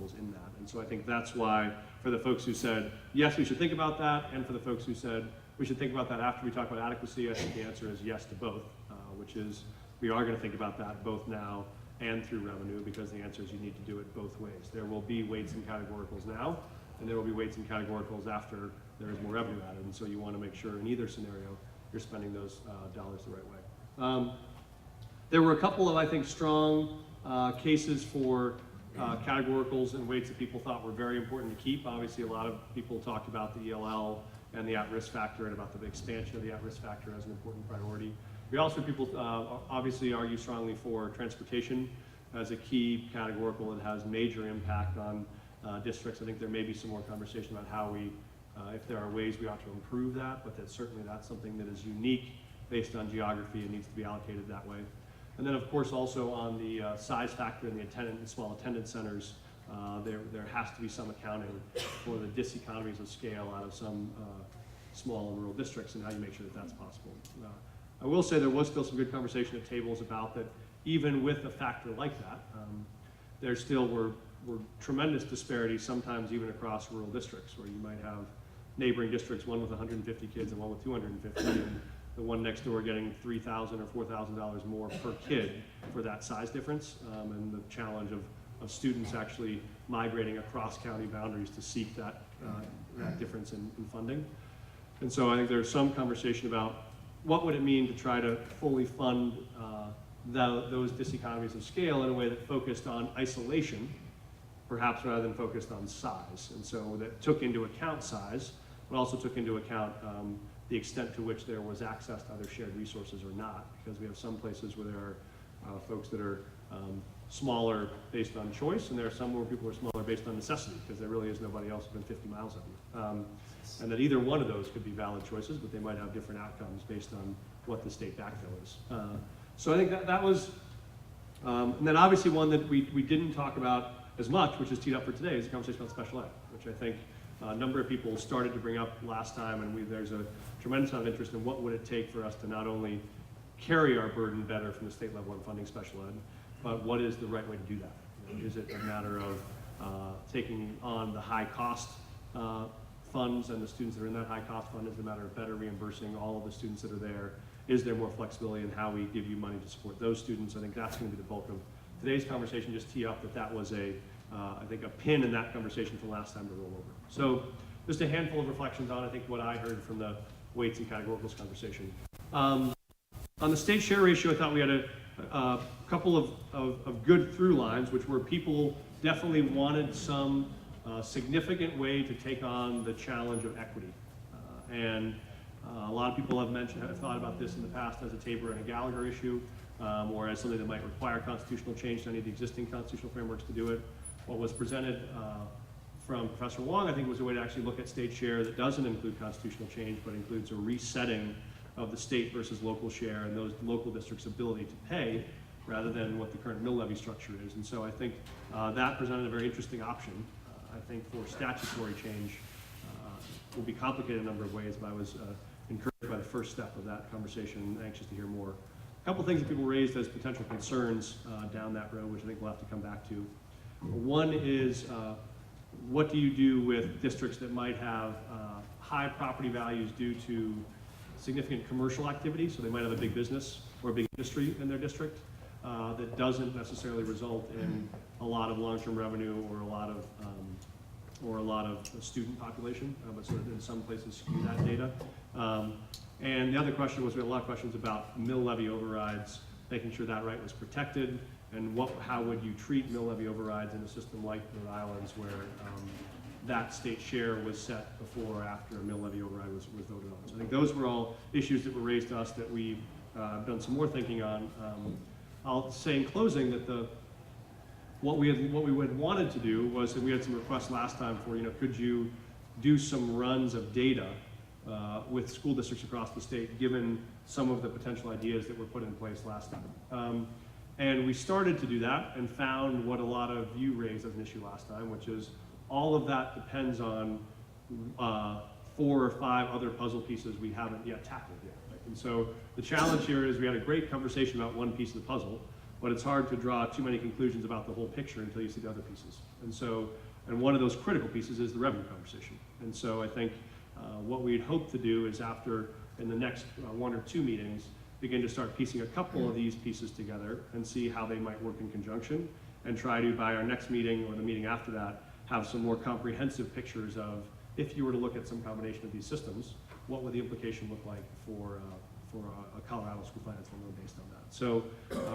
categoricals in that. And so I think that's why, for the folks who said, yes, we should think about that, and for the folks who said, we should think about that after we talk about adequacy, I think the answer is yes to both, which is we are going to think about that both now and through revenue, because the answer is you need to do it both ways. There will be weights and categoricals now, and there will be weights and categoricals after there is more revenue added. And so you want to make sure in either scenario you're spending those dollars the right way. There were a couple of, I think, strong cases for categoricals and weights that people thought were very important to keep. Obviously, a lot of people talked about the ELL and the at-risk factor and about the expansion of the at-risk factor as an important priority. We also, people obviously argue strongly for transportation as a key categorical that has major impact on districts. I think there may be some more conversation about how we, if there are ways we ought to improve that, but that certainly that's something that is unique based on geography and needs to be allocated that way. And then, of course, also on the size factor in the small attendance centers, there has to be some accounting for the diseconomies of scale out of some small and rural districts and how you make sure that that's possible. I will say there was still some good conversation at tables about that even with a factor like that, there still were tremendous disparities, sometimes even across rural districts, where you might have neighboring districts, one with 150 kids and one with 250, and the one next door getting $3,000 or $4,000 more per kid for that size difference, and the challenge of students actually migrating across county boundaries to seek that difference in funding. And so I think there's some conversation about what would it mean to try to fully fund those diseconomies of scale in a way that focused on isolation, perhaps rather than focused on size. And so that took into account size, but also took into account the extent to which there was access to other shared resources or not, because we have some places where there are folks that are smaller based on choice, and there are some where people are smaller based on necessity, because there really is nobody else within 50 miles of them. And that either one of those could be valid choices, but they might have different outcomes based on what the state backfill is. So I think that was, and then obviously one that we didn't talk about as much, which is teed up for today, is the conversation about special ed, which I think a number of people started to bring up last time, and there's a tremendous amount of interest in what would it take for us to not only carry our burden better from the state level on funding special ed, but what is the right way to do that? You know, is it a matter of taking on the high cost funds and the students that are in that high cost fund? Is it a matter of better reimbursing all of the students that are there? Is there more flexibility in how we give you money to support those students? I think that's going to be the bulk of today's conversation. Just tee up that was I think a pin in that conversation from last time to roll over. So just a handful of reflections on, I think, what I heard from the weights and categoricals conversation. On the state share ratio, I thought we had a couple of good through lines, which were people definitely wanted some significant way to take on the challenge of equity. A lot of people have thought about this in the past as a Tabor and a Gallagher issue, or as something that might require constitutional change to any of the existing constitutional frameworks to do it. What was presented from Professor Wong, I think, was a way to actually look at state share that doesn't include constitutional change, but includes a resetting of the state versus local share and those local districts' ability to pay, rather than what the current mill levy structure is. And so I think that presented a very interesting option. I think for statutory change will be complicated in a number of ways, but I was encouraged by the first step of that conversation and anxious to hear more. A couple things that people raised as potential concerns down that road, which I think we'll have to come back to. One is, what do you do with districts that might have high property values due to significant commercial activity? So they might have a big business or a big industry in their district that doesn't necessarily result in a lot of long-term revenue or a lot of student population, but sort of in some places skew that data. And the other question was, we had a lot of questions about mill levy overrides, making sure that right was protected, and how would you treat mill levy overrides in a system like Rhode Island's, where that state share was set before or after a mill levy override was voted on. So I think those were all issues that were raised to us that we've done some more thinking on. I'll say in closing that what we had wanted to do was, and we had some requests last time for, could you do some runs of data with school districts across the state, given some of the potential ideas that were put in place last time. And we started to do that and found what a lot of you raised as an issue last time, which is all of that depends on 4 or 5 other puzzle pieces we haven't yet tackled yet. Right? And so the challenge here is we had a great conversation about one piece of the puzzle, but it's hard to draw too many conclusions about the whole picture until you see the other pieces. And one of those critical pieces is the revenue conversation. And so I think what we'd hope to do is in the next 1 or 2 meetings, begin to start piecing a couple of these pieces together and see how they might work in conjunction, and try to, by our next meeting or the meeting after that, have some more comprehensive pictures of, if you were to look at some combination of these systems, what would the implication look like for a Colorado school finance formula based on that. So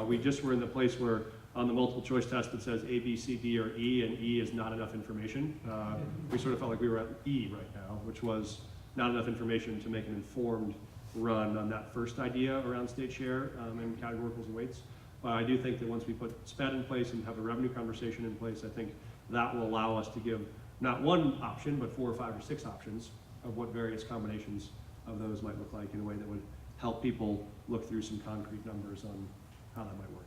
we just were in the place where on the multiple choice test it says A, B, C, D, or E, and E is not enough information. We sort of felt like we were at E right now, which was not enough information to make an informed run on that first idea around state share and categoricals and weights. But I do think that once we put SPED in place and have a revenue conversation in place, I think that will allow us to give not one option, but 4 or 5 or 6 options of what various combinations of those might look like in a way that would help people look through some concrete numbers on how that might work.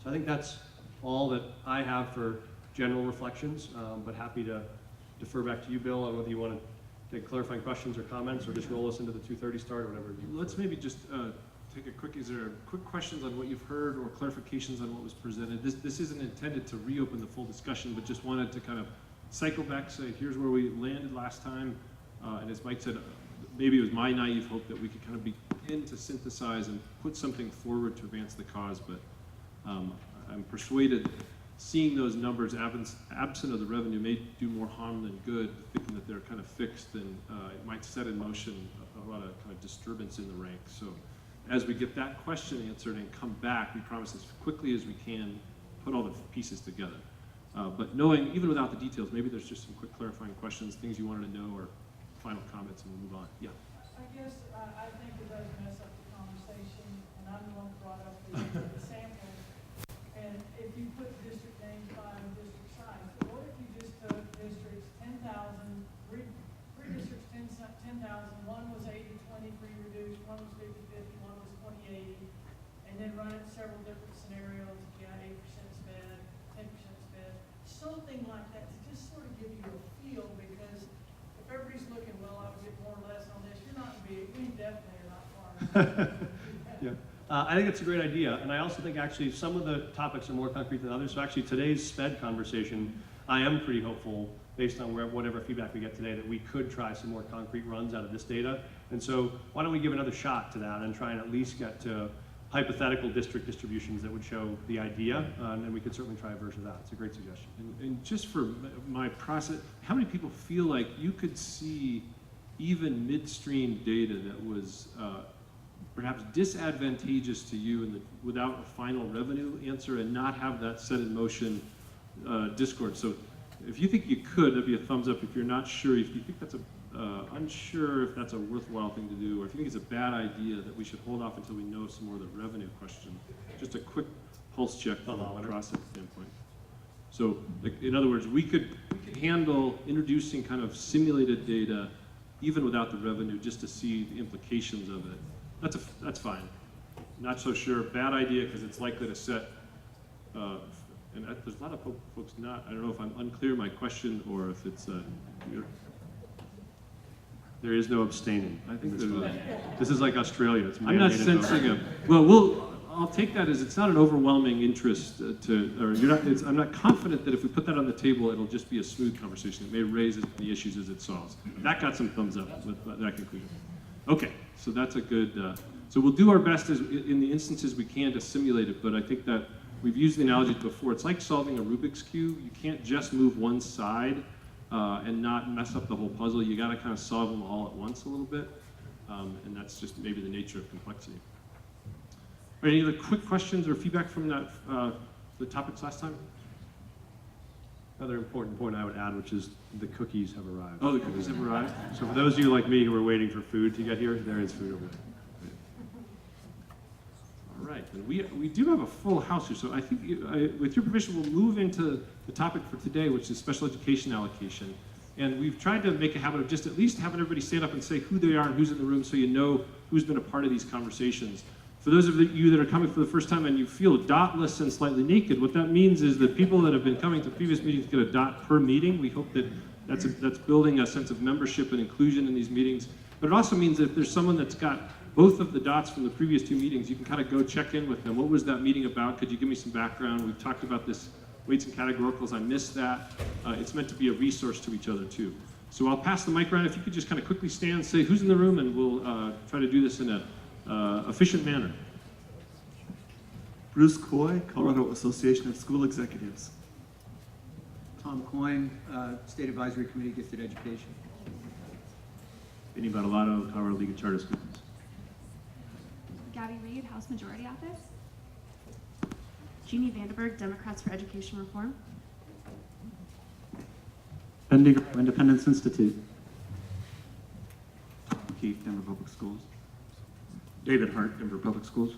So I think that's all that I have for general reflections, but happy to defer back to you, Bill, on whether you want to take clarifying questions or comments, or just roll us into the 2:30 start, or whatever. Let's maybe just take a quick, is there quick questions on what you've heard or clarifications on what was presented? This isn't intended to reopen the full discussion, but just wanted to kind of cycle back, say, here's where we landed last time. And as Mike said, maybe it was my naive hope that we could kind of begin to synthesize and put something forward to advance the cause, but I'm persuaded that seeing those numbers absent of the revenue may do more harm than good, thinking that they're kind of fixed, and it might set in motion a lot of kind of disturbance in the ranks. So as we get that question answered and come back, we promise as quickly as we can put all the pieces together. But knowing, even without the details, maybe there's just some quick clarifying questions, things you wanted to know, or final comments, and we'll move on. Yeah. I guess I think it does mess up the conversation, and I'm the one who brought up the samples. And if you put district names by the district size, so what if you just took districts 10,000, three districts 10,000, one was 80-20 free reduced, one was 50-50, one was 20-80, and then run it several different scenarios. If you had 8% SPED, 10% SPED, something like that to just sort of give you a feel, because if everybody's looking, well, I would get more or less on this, you're not big, we definitely are not far enough. Yeah. I think it's a great idea, and I also think actually some of the topics are more concrete than others. So actually today's SPED conversation, I am pretty hopeful, based on whatever feedback we get today, that we could try some more concrete runs out of this data. And so why don't we give another shot to that and try and at least get to hypothetical district distributions that would show the idea, and we could certainly try a version of that. It's a great suggestion. And just for my process, how many people feel like you could see even midstream data that was perhaps disadvantageous to you without a final revenue answer, and not have that set in motion discord? So if you think you could, that'd be a thumbs up. If you're not sure, if you think that's unsure if that's a worthwhile thing to do, or if you think it's a bad idea, that we should hold off until we know some more of the revenue question. Just a quick pulse check from a process standpoint. So in other words, we could handle introducing kind of simulated data even without the revenue, just to see the implications of it. That's fine. Not so sure, bad idea, because it's likely to set, and there's a lot of folks not, I don't know if I'm unclear in my question, or if it's, There is no abstaining. I think this is like Australia. It's I'm not sensing a, well, I'll take that as it's not an overwhelming interest I'm not confident that if we put that on the table, it'll just be a smooth conversation. It may raise the issues as it solves. That got some thumbs up with that conclusion. Okay, so that's a good, so we'll do our best in the instances we can to simulate it, but I think that we've used the analogy before. It's like solving a Rubik's Cube. You can't just move one side and not mess up the whole puzzle. You got to kind of solve them all at once a little bit, and that's just maybe the nature of complexity. All right, any other quick questions or feedback from that the topics last time? Another important point I would add, which is the cookies have arrived. Oh, the cookies have arrived. So for those of you like me who are waiting for food to get here, there is food over there. All right, and we do have a full house here, so I think with your permission, we'll move into the topic for today, which is special education allocation. And we've tried to make a habit of just at least having everybody stand up and say who they are and who's in the room, so you know who's been a part of these conversations. For those of you that are coming for the first time and you feel dotless and slightly naked, what that means is that people that have been coming to previous meetings get a dot per meeting. We hope that that's building a sense of membership and inclusion in these meetings. But it also means that if there's someone that's got both of the dots from the previous two meetings, you can kind of go check in with them. What was that meeting about? Could you give me some background? We've talked about this weights and categoricals. I missed that. It's meant to be a resource to each other too. So I'll pass the mic around. If you could just kind of quickly stand, say who's in the room, and we'll try to do this in a efficient manner. Bruce Coy, Colorado Association of School Executives. Tom Coyne, State Advisory Committee, Gifted Education. Vinny Badalato, Colorado League of Charter Schools. Gabby Reed, House Majority Office. Jeannie Vandenberg, Democrats for Education Reform. Ben Digger, Independence Institute. Keith, Denver Public Schools. David Hart, Denver Public Schools.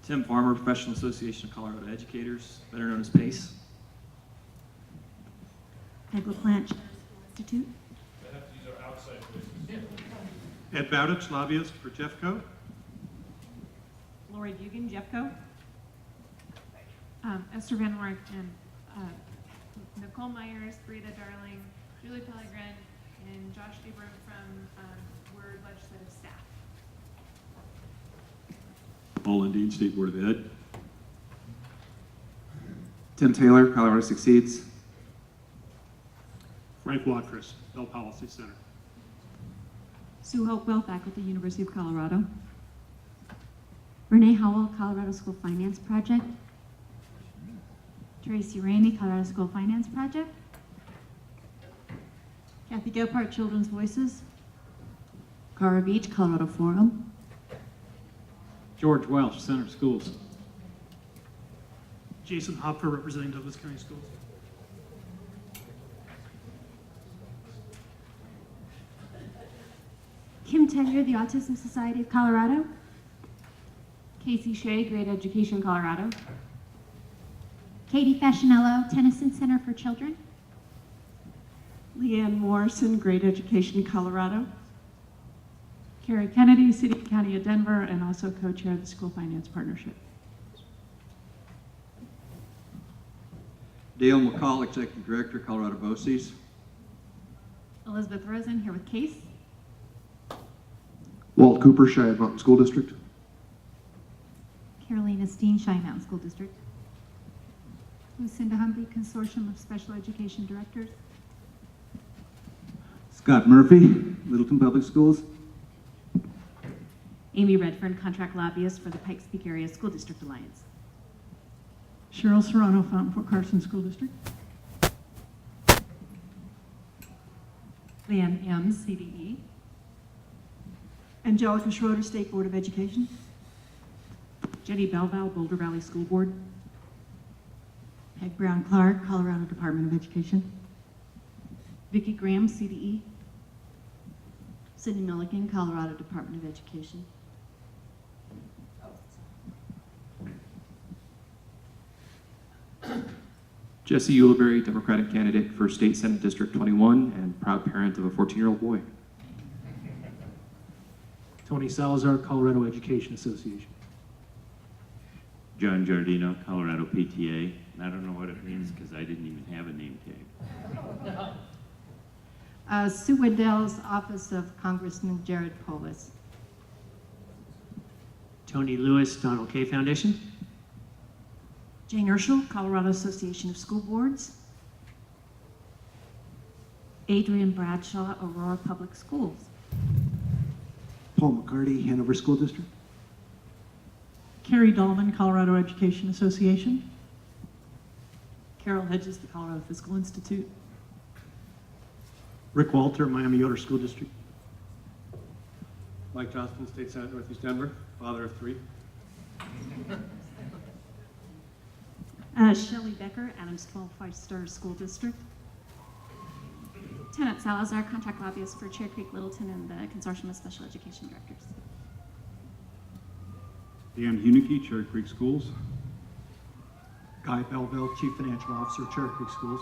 Tim Farmer, Professional Association of Colorado Educators, better known as PACE. Peg LaPlante, Institute. Ed Bowditch, lobbyist for Jeffco. Lori Bugan, Jeffco. Esther Van Wart and Nicole Myers, Brita Darling, Julie Pellegrin, and Josh Abram from Word Legislative Staff. Paul Lundeen, State Board of Ed. Tim Taylor, Colorado Succeeds. Frank Watrous, Bell Policy Center. Sue Hopewell, faculty, University of Colorado. Renee Howell, Colorado School Finance Project. Tracy Rainey, Colorado School Finance Project. Kathy Gephardt, Children's Voices. Cara Beach, Colorado Forum. George Welsh, Center Schools. Jason Hopper, representing Douglas County Schools. Kim Tenyer, the Autism Society of Colorado. Casey Shea, Great Education Colorado. Katie Fascinello, Tennyson Center for Children. Leanne Morrison, Great Education Colorado. Carrie Kennedy, City and County of Denver, and also co-chair of the School Finance Partnership. Dale McCall, Executive Director, Colorado BOCES. Elizabeth Rosen, here with Case. Walt Cooper, Cheyenne Mountain School District. Carolina Steen, Cheyenne Mountain School District. Lucinda Humby, Consortium of Special Education Directors. Scott Murphy, Littleton Public Schools. Amy Redfern, Contract Lobbyist for the Pikes Peak Area School District Alliance. Cheryl Serrano, Fountain Fort Carson School District. Leanne M., CDE. Angelica Schroeder, State Board of Education. Jenny Belval, Boulder Valley School Board. Peg Brown Clark, Colorado Department of Education. Vicki Graham, CDE. Sydney Milliken, Colorado Department of Education. Jesse Uliberry, Democratic candidate for State Senate District 21 and proud parent of a 14-year-old boy. Tony Salazar, Colorado Education Association. John Giardino, Colorado PTA. And I don't know what it means because I didn't even have a name tag. Sue Wendell's Office of Congressman Jared Polis. Tony Lewis, Donald K. Foundation. Jane Urschel, Colorado Association of School Boards. Adrian Bradshaw, Aurora Public Schools. Paul McCarty, Hanover School District. Carrie Dahlman, Colorado Education Association. Carol Hedges, the Colorado Fiscal Institute. Rick Walter, Miami Yoder School District. Mike Johnston, State Senate, Northeast Denver, father of three. Shelley Becker, Adams 12 5-Star School District. Tenet Salazar, Contract Lobbyist for Chair Creek Littleton and the Consortium of Special Education Directors. Dan Hunicke, Cherry Creek Schools. Guy Belleville, Chief Financial Officer, Cherry Creek Schools.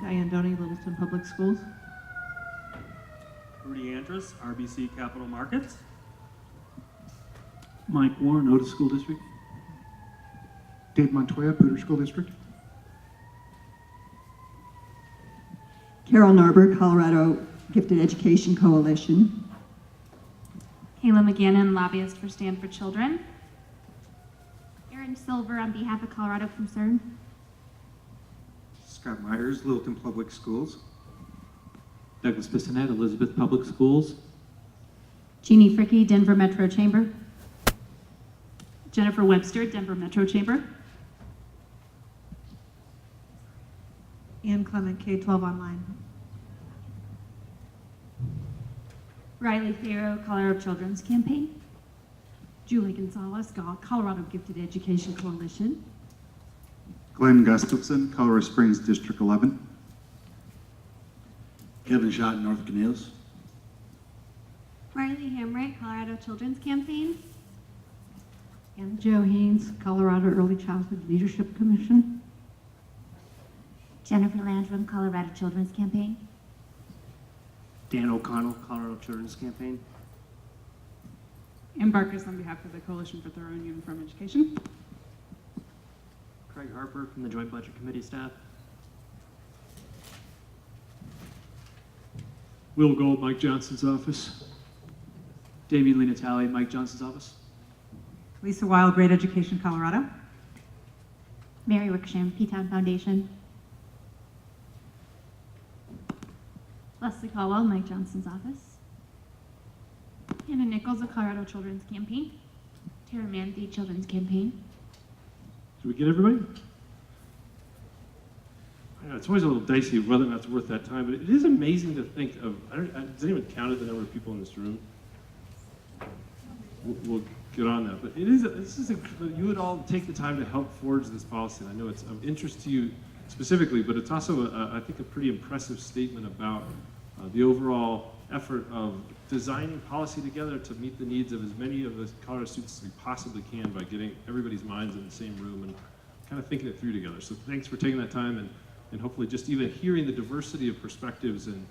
Diane Doney, Littleton Public Schools. Rudy Andrus, RBC Capital Markets. Mike Warren, Otis School District. Dave Montoya, Poudre School District. Carol Narber, Colorado Gifted Education Coalition. Kayla McGannon, lobbyist for Stand for Children. Erin Silver on behalf of Colorado Concern. Scott Myers, Littleton Public Schools. Douglas Bissonette, Elizabeth Public Schools. Jeannie Fricky, Denver Metro Chamber. Jennifer Webster, Denver Metro Chamber. Ann Clement, K-12 Online. Riley Farrow, Colorado Children's Campaign. Julie Gonzalez, Colorado Gifted Education Coalition. Glenn Gustafson, Colorado Springs District 11. Kevin Schott, North Canales. Riley Hamrick, Colorado Children's Campaign. And Joe Haynes, Colorado Early Childhood Leadership Commission. Jennifer Landrum, Colorado Children's Campaign. Dan O'Connell, Colorado Children's Campaign. Ann Barkers on behalf of the Coalition for Thorough and Uniform Education. Craig Harper from the Joint Budget Committee staff. Will Gold, Mike Johnson's office. Damien Lee Natale, Mike Johnson's office. Lisa Weil, Great Education Colorado. Mary Wicksham, P-Town Foundation. Leslie Caldwell, Mike Johnson's office. Hannah Nichols of Colorado Children's Campaign. Tara Manthe, Children's Campaign. Did we get everybody? I know, it's always a little dicey whether or not it's worth that time, but it is amazing to think of, has anyone counted the number of people in this room? We'll get on that, but you would all take the time to help forge this policy. And I know it's of interest to you specifically, but it's also, I think, a pretty impressive statement about the overall effort of designing policy together to meet the needs of as many of the Colorado students as we possibly can by getting everybody's minds in the same room and kind of thinking it through together. So thanks for taking that time and hopefully just even hearing the diversity of perspectives and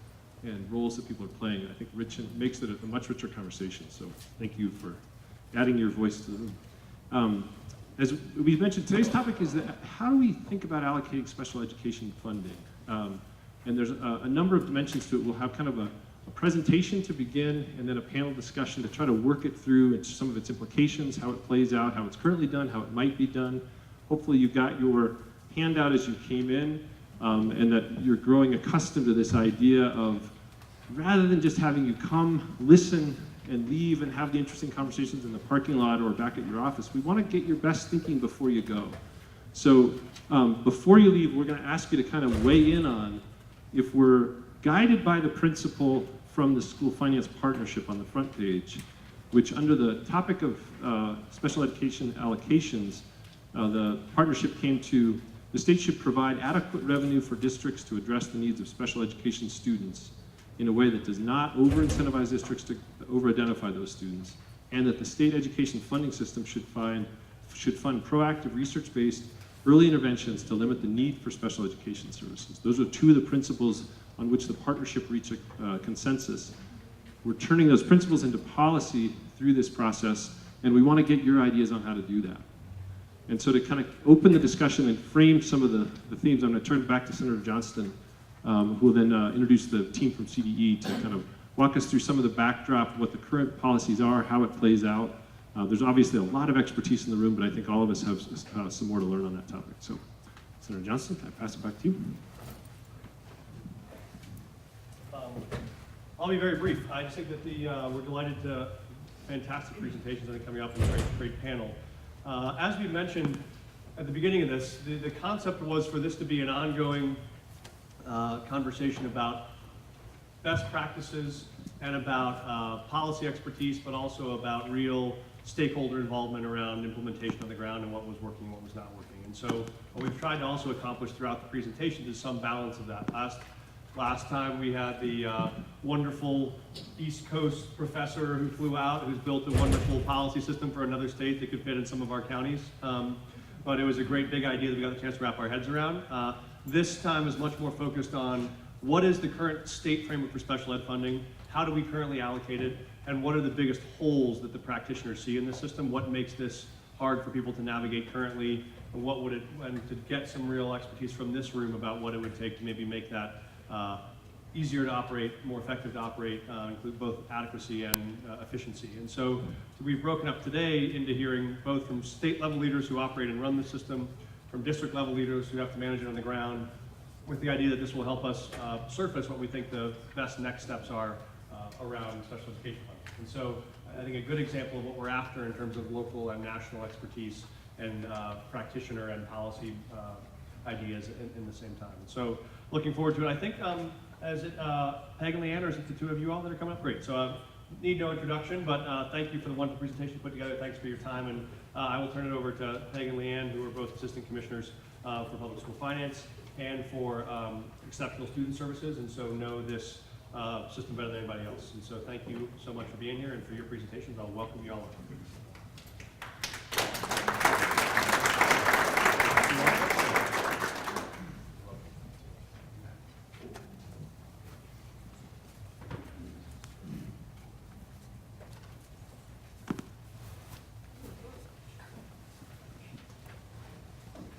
roles that people are playing. I think makes it a much richer conversation. So thank you for adding your voice to the room. As we mentioned, today's topic is how do we think about allocating special education funding? And there's a number of dimensions to it. We'll have kind of a presentation to begin and then a panel discussion to try to work it through and some of its implications, how it plays out, how it's currently done, how it might be done. Hopefully you've got your handout as you came in and that you're growing accustomed to this idea of rather than just having you come, listen, and leave and have the interesting conversations in the parking lot or back at your office, we want to get your best thinking before you go. So before you leave, we're going to ask you to kind of weigh in on if we're guided by the principle from the School Finance Partnership on the front page, which under the topic of special education allocations, the partnership came to the state should provide adequate revenue for districts to address the needs of special education students in a way that does not over-incentivize districts to over-identify those students, and that the state education funding system should fund proactive, research-based early interventions to limit the need for special education services. Those are two of the principles on which the partnership reached a consensus. We're turning those principles into policy through this process, and we want to get your ideas on how to do that. And so to kind of open the discussion and frame some of the themes, I'm going to turn back to Senator Johnston, who will then introduce the team from CDE to kind of walk us through some of the backdrop, what the current policies are, how it plays out. There's obviously a lot of expertise in the room, but I think all of us have some more to learn on that topic. So, Senator Johnston, can I pass it back to you? I'll be very brief. I just think that we're delighted to fantastic presentations I think coming up and a great panel. As we mentioned at the beginning of this, the concept was for this to be an ongoing conversation about best practices and about policy expertise, but also about real stakeholder involvement around implementation on the ground and what was working and what was not working. And so what we've tried to also accomplish throughout the presentation is some balance of that. Last time we had the wonderful East Coast professor who flew out, who's built a wonderful policy system for another state that could fit in some of our counties. But it was a great big idea that we got the chance to wrap our heads around. This time is much more focused on what is the current state framework for special ed funding, how do we currently allocate it, and what are the biggest holes that the practitioners see in the system, what makes this hard for people to navigate currently, and to get some real expertise from this room about what it would take to maybe make that easier to operate, more effective to operate, include both adequacy and efficiency. And so we've broken up today into hearing both from state level leaders who operate and run the system, from district level leaders who have to manage it on the ground, with the idea that this will help us surface what we think the best next steps are around special education funding. And so I think a good example of what we're after in terms of local and national expertise and practitioner and policy ideas in the same time. And so looking forward to it. I think, is it Peg and Leanne, or is it the two of you all that are coming up? Great. So need no introduction, but thank you for the wonderful presentation you put together. Thanks for your time. And I will turn it over to Peg and Leanne, who are both assistant commissioners for public school finance and for exceptional student services, and so know this system better than anybody else. And so thank you so much for being here and for your presentations. I'll welcome you all.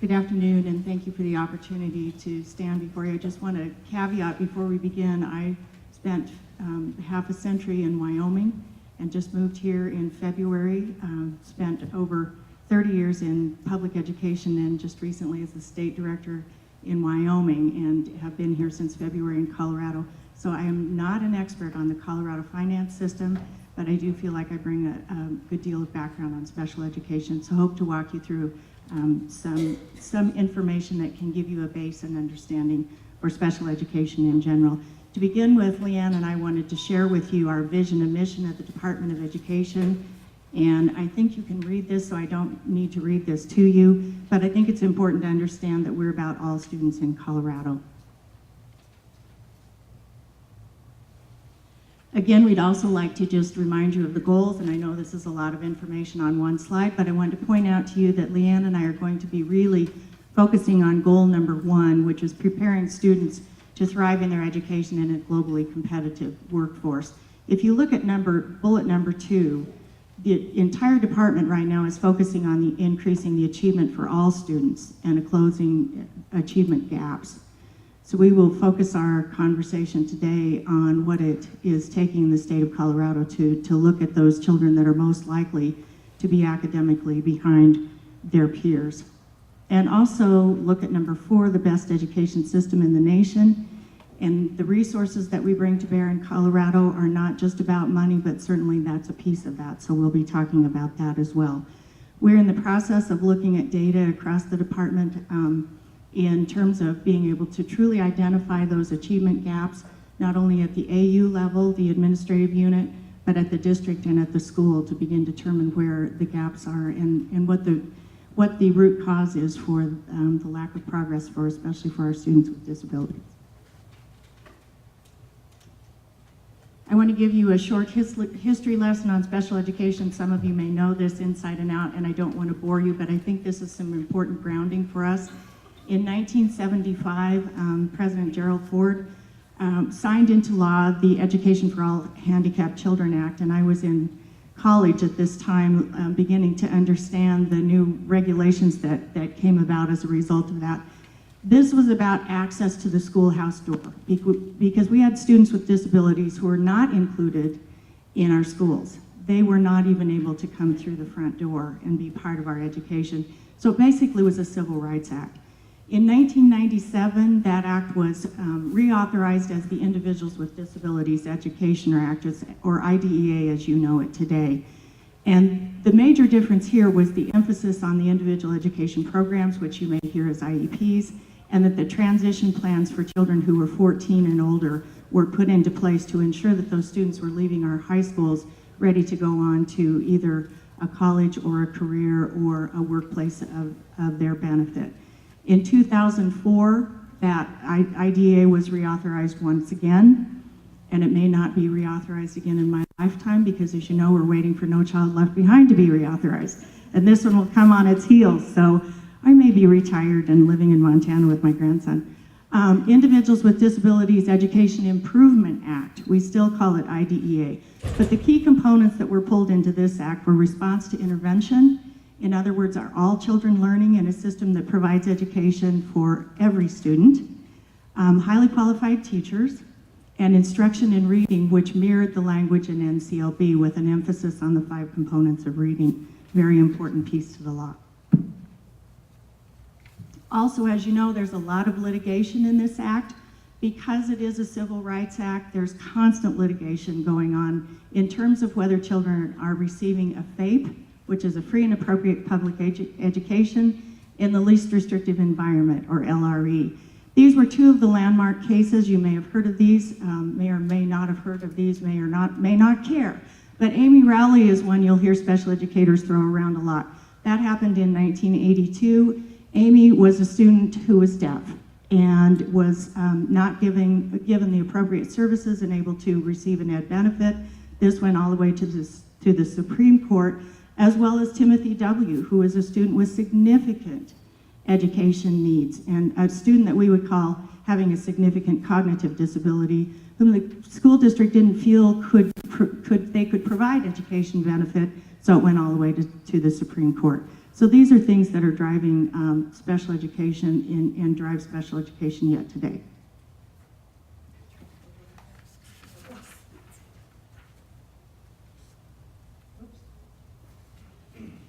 Good afternoon, and thank you for the opportunity to stand before you. I just want to caveat before we begin, I spent half a century in Wyoming and just moved here in February, spent over 30 years in public education and just recently as the state director in Wyoming, and have been here since February in Colorado. So I am not an expert on the Colorado finance system, but I do feel like I bring a good deal of background on special education, so hope to walk you through some information that can give you a base and understanding for special education in general. To begin with, Leanne and I wanted to share with you our vision and mission at the Department of Education, and I think you can read this, so I don't need to read this to you, but I think it's important to understand that we're about all students in Colorado. Again, we'd also like to just remind you of the goals, and I know this is a lot of information on one slide, but I wanted to point out to you that Leanne and I are going to be really focusing on goal number 1, which is preparing students to thrive in their education in a globally competitive workforce. If you look at bullet number 2, the entire department right now is focusing on the increasing the achievement for all students and closing achievement gaps. So we will focus our conversation today on what it is taking the state of Colorado to look at those children that are most likely to be academically behind their peers. And also look at number 4, the best education system in the nation. And the resources that we bring to bear in Colorado are not just about money, but certainly that's a piece of that. So we'll be talking about that as well. We're in the process of looking at data across the department in terms of being able to truly identify those achievement gaps, not only at the AU level, the administrative unit, but at the district and at the school, to begin to determine where the gaps are and what the root cause is for the lack of progress especially for our students with disabilities. I want to give you a short history lesson on special education. Some of you may know this inside and out, and I don't want to bore you, but I think this is some important grounding for us. In 1975, President Gerald Ford signed into law the Education for All Handicapped Children Act, and I was in college at this time beginning to understand the new regulations that came about as a result of that. This was about access to the schoolhouse door, because we had students with disabilities who were not included in our schools. They were not even able to come through the front door and be part of our education. So it basically was a civil rights act. In 1997, that act was reauthorized as the Individuals with Disabilities Education Act, or IDEA as you know it today. And the major difference here was the emphasis on the individual education programs, which you may hear as IEPs, and that the transition plans for children who were 14 and older were put into place to ensure that those students were leaving our high schools ready to go on to either a college or a career or a workplace of their benefit. In 2004, that IDEA was reauthorized once again, and it may not be reauthorized again in my lifetime because, as you know, we're waiting for No Child Left Behind to be reauthorized, and this one will come on its heels, so I may be retired and living in Montana with my grandson. Individuals with Disabilities Education Improvement Act, we still call it IDEA, but the key components that were pulled into this act were response to intervention. In other words, are all children learning in a system that provides education for every student? Highly qualified teachers, and instruction in reading, which mirrored the language in NCLB with an emphasis on the 5 components of reading. Very important piece to the law. Also, as you know, there's a lot of litigation in this act. Because it is a Civil Rights Act, there's constant litigation going on in terms of whether children are receiving a FAPE, which is a free and appropriate public education in the least restrictive environment, or LRE. These were 2 of the landmark cases. You may have heard of these, may or may not have heard of these, may not care. But Amy Rowley is one you'll hear special educators throw around a lot. That happened in 1982. Amy was a student who was deaf and was not given the appropriate services and able to receive an ed benefit. This went all the way to the Supreme Court, as well as Timothy W., who was a student with significant education needs and a student that we would call having a significant cognitive disability, whom the school district didn't feel they could provide education benefit, so it went all the way to the Supreme Court. So these are things that are driving special education and drive special education yet today.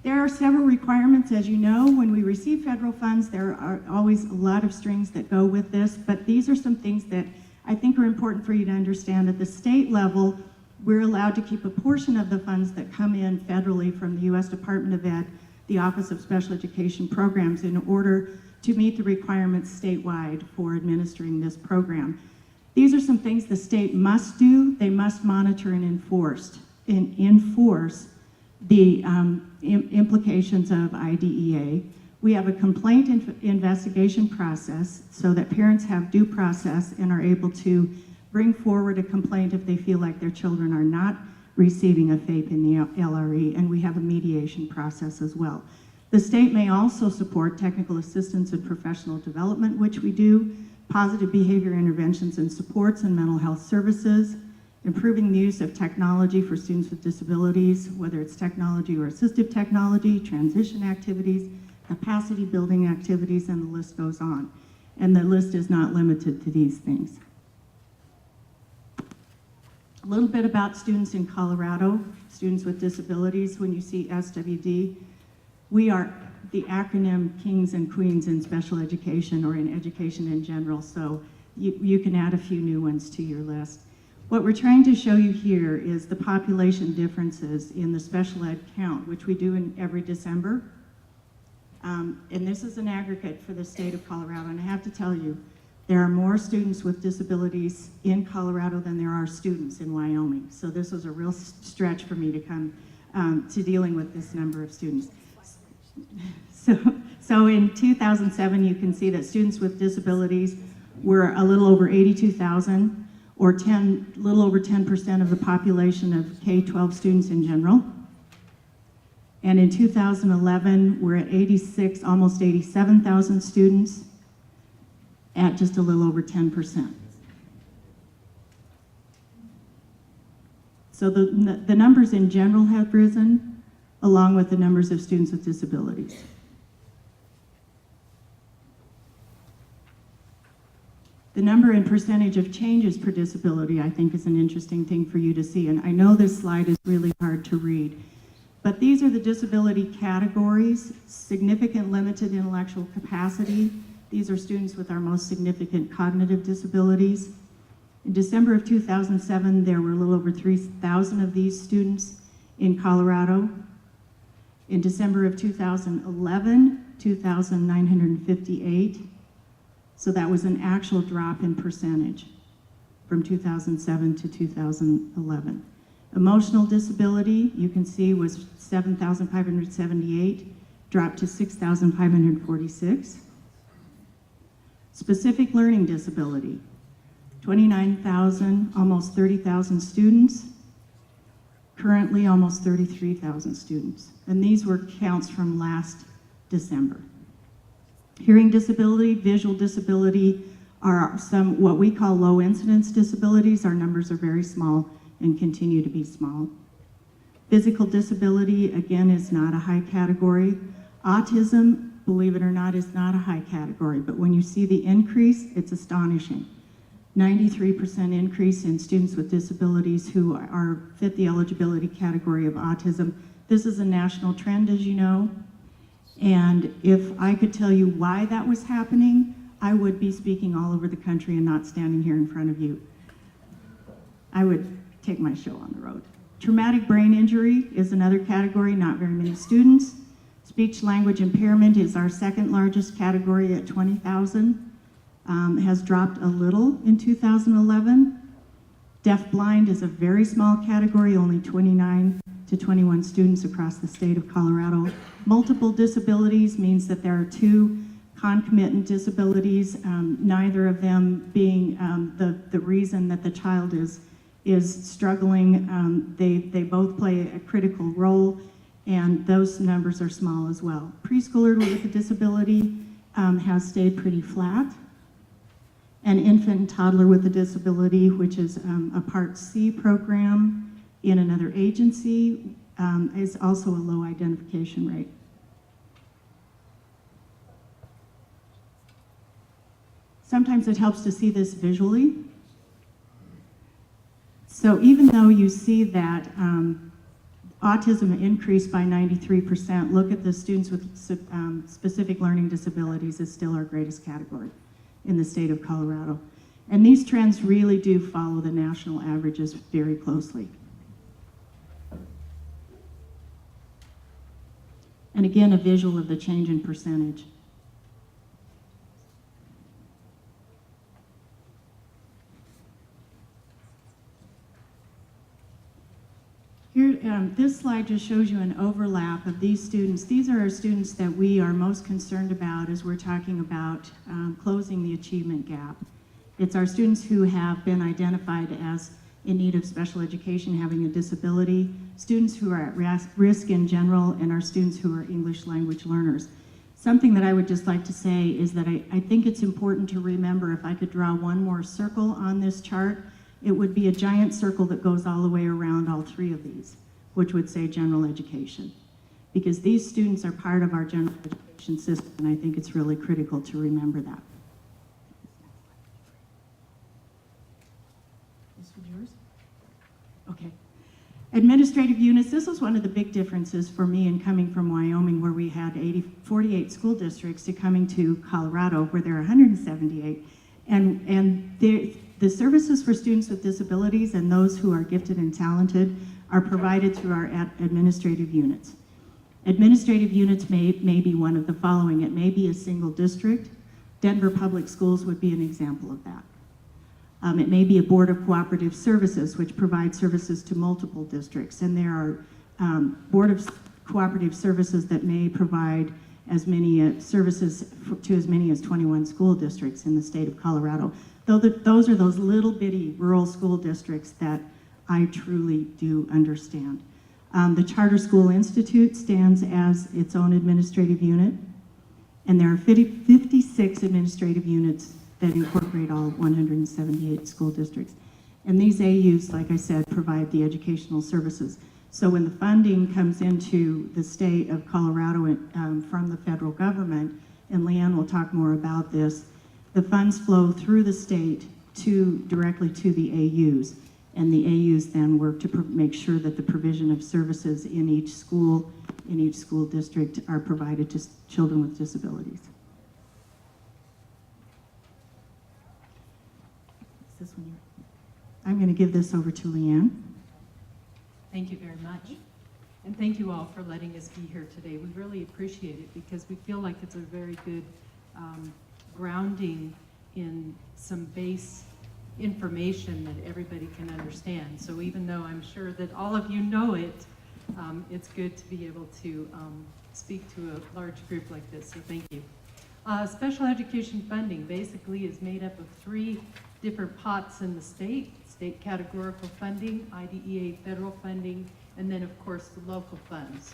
There are several requirements, as you know. When we receive federal funds, there are always a lot of strings that go with this, but these are some things that I think are important for you to understand. At the state level, we're allowed to keep a portion of the funds that come in federally from the U.S. Department of Ed, the Office of Special Education Programs, in order to meet the requirements statewide for administering this program. These are some things the state must do. They must monitor and enforce the implications of IDEA. We have a complaint investigation process so that parents have due process and are able to bring forward a complaint if they feel like their children are not receiving a FAPE in the LRE, and we have a mediation process as well. The state may also support technical assistance and professional development, which we do, positive behavior interventions and supports and mental health services, improving the use of technology for students with disabilities, whether it's technology or assistive technology, transition activities, capacity building activities, and the list goes on. And the list is not limited to these things. A little bit about students in Colorado, students with disabilities. When you see SWD, we are the acronym kings and queens in special education or in education in general, so you can add a few new ones to your list. What we're trying to show you here is the population differences in the special ed count, which we do in every December. And this is an aggregate for the state of Colorado, and I have to tell you, there are more students with disabilities in Colorado than there are students in Wyoming. So this was a real stretch for me to come to dealing with this number of students. So in 2007, you can see that students with disabilities were a little over 82,000, or little over 10% of the population of K-12 students in general. And in 2011, we're at 86, almost 87,000 students, at just a little over 10%. So the numbers in general have risen, along with the numbers of students with disabilities. The number and percentage of changes per disability, I think, is an interesting thing for you to see. And I know this slide is really hard to read, but these are the disability categories: significant limited intellectual capacity. These are students with our most significant cognitive disabilities. In December of 2007, there were a little over 3,000 of these students in Colorado. In December of 2011, 2,958. So that was an actual drop in percentage from 2007 to 2011. Emotional disability, you can see, was 7,578, dropped to 6,546. Specific learning disability, 29,000, almost 30,000 students, currently almost 33,000 students. And these were counts from last December. Hearing disability, visual disability are some what we call low incidence disabilities. Our numbers are very small and continue to be small. Physical disability, again, is not a high category. Autism, believe it or not, is not a high category, but when you see the increase, it's astonishing. 93% increase in students with disabilities who fit the eligibility category of autism. This is a national trend, as you know. And if I could tell you why that was happening, I would be speaking all over the country and not standing here in front of you. I would take my show on the road. Traumatic brain injury is another category, not very many students. Speech language impairment is our second largest category at 20,000. Has dropped a little in 2011. Deaf-blind is a very small category, only 29 to 21 students across the state of Colorado. Multiple disabilities means that there are two concomitant disabilities, neither of them being the reason that the child is struggling. They both play a critical role, and those numbers are small as well. Preschooler with a disability has stayed pretty flat. An infant and toddler with a disability, which is a Part C program in another agency, is also a low identification rate. Sometimes it helps to see this visually. So even though you see that autism increased by 93%, look at the students with specific learning disabilities is still our greatest category in the state of Colorado. And these trends really do follow the national averages very closely. And again, a visual of the change in percentage. Here, this slide just shows you an overlap of these students. These are our students that we are most concerned about as we're talking about closing the achievement gap. It's our students who have been identified as in need of special education, having a disability, students who are at risk in general, and our students who are English language learners. Something that I would just like to say is that I think it's important to remember, if I could draw one more circle on this chart, it would be a giant circle that goes all the way around all three of these, which would say general education. Because these students are part of our general education system, and I think it's really critical to remember that. This was yours? Okay. Administrative units, this was one of the big differences for me in coming from Wyoming, where we had 48 school districts, to coming to Colorado, where there are 178. And the services for students with disabilities and those who are gifted and talented are provided through our administrative units. Administrative units may be one of the following. It may be a single district. Denver Public Schools would be an example of that. It may be a board of cooperative services, which provides services to multiple districts. And there are board of cooperative services that may provide as many services to as many as 21 school districts in the state of Colorado. Those are those little bitty rural school districts that I truly do understand. The Charter School Institute stands as its own administrative unit, and there are 56 administrative units that incorporate all 178 school districts. And these AUs, like I said, provide the educational services. So when the funding comes into the state of Colorado from the federal government, and Leanne will talk more about this, the funds flow through the state directly to the AUs. And the AUs then work to make sure that the provision of services in each school district are provided to children with disabilities. Is this one? I'm going to give this over to Leanne. Thank you very much. And thank you all for letting us be here today. We really appreciate it because we feel like it's a very good grounding in some base information that everybody can understand. So even though I'm sure that all of you know it, it's good to be able to speak to a large group like this, so thank you. Special education funding basically is made up of 3 different pots in the state categorical funding, IDEA federal funding, and then of course the local funds.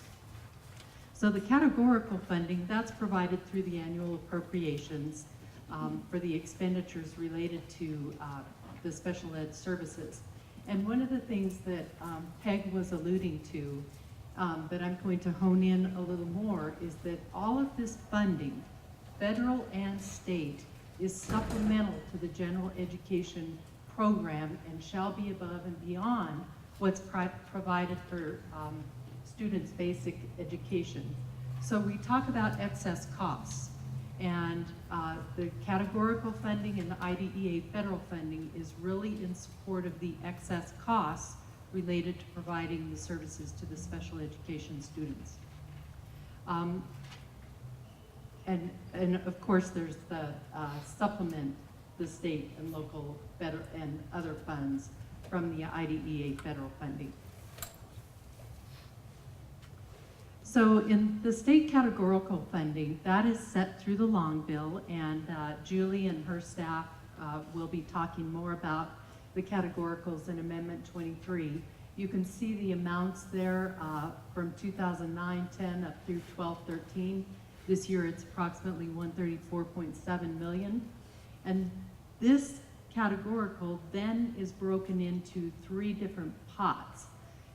So the categorical funding, that's provided through the annual appropriations for the expenditures related to the special ed services. And one of the things that Peg was alluding to, that I'm going to hone in a little more, is that all of this funding, federal and state, is supplemental to the general education program and shall be above and beyond what's provided for students' basic education. So we talk about excess costs, and the categorical funding and the IDEA federal funding is really in support of the excess costs related to providing the services to the special education students. And of course, there's the supplement the state and local and other funds from the IDEA federal funding. So in the state categorical funding, that is set through the long bill, and Julie and her staff will be talking more about the categoricals in Amendment 23. You can see the amounts there from 2009-10 up through 12-13. This year it's approximately $134.7 million. And this categorical then is broken into 3 different pots.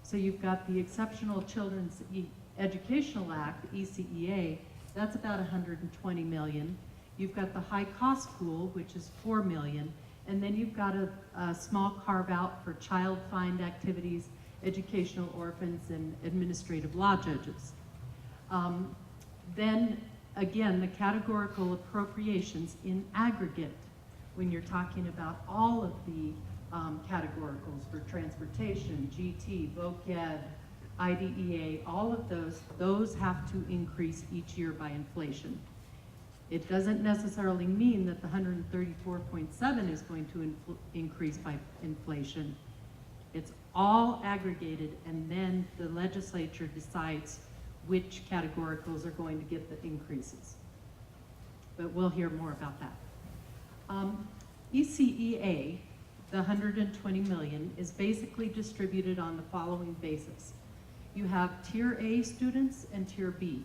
So you've got the Exceptional Children's Educational Act, ECEA, that's about $120 million. You've got the High Cost Pool, which is $4 million. And then you've got a small carve out for child find activities, educational orphans, and administrative law judges. Then again, the categorical appropriations in aggregate, when you're talking about all of the categoricals for transportation, GT, voc ed, IDEA, all of those have to increase each year by inflation. It doesn't necessarily mean that the 134.7 is going to increase by inflation. It's all aggregated, and then the legislature decides which categoricals are going to get the increases. But we'll hear more about that. ECEA, the $120 million, is basically distributed on the following basis. You have Tier A students and Tier B.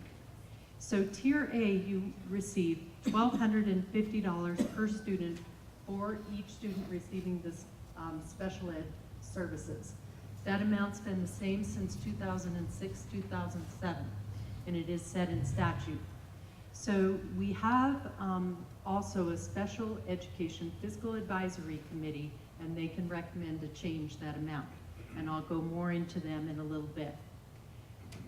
So Tier A, you receive $1,250 per student for each student receiving this special ed services. That amount's been the same since 2006, 2007, and it is set in statute. So we have also a special education fiscal advisory committee, and they can recommend to change that amount. And I'll go more into them in a little bit.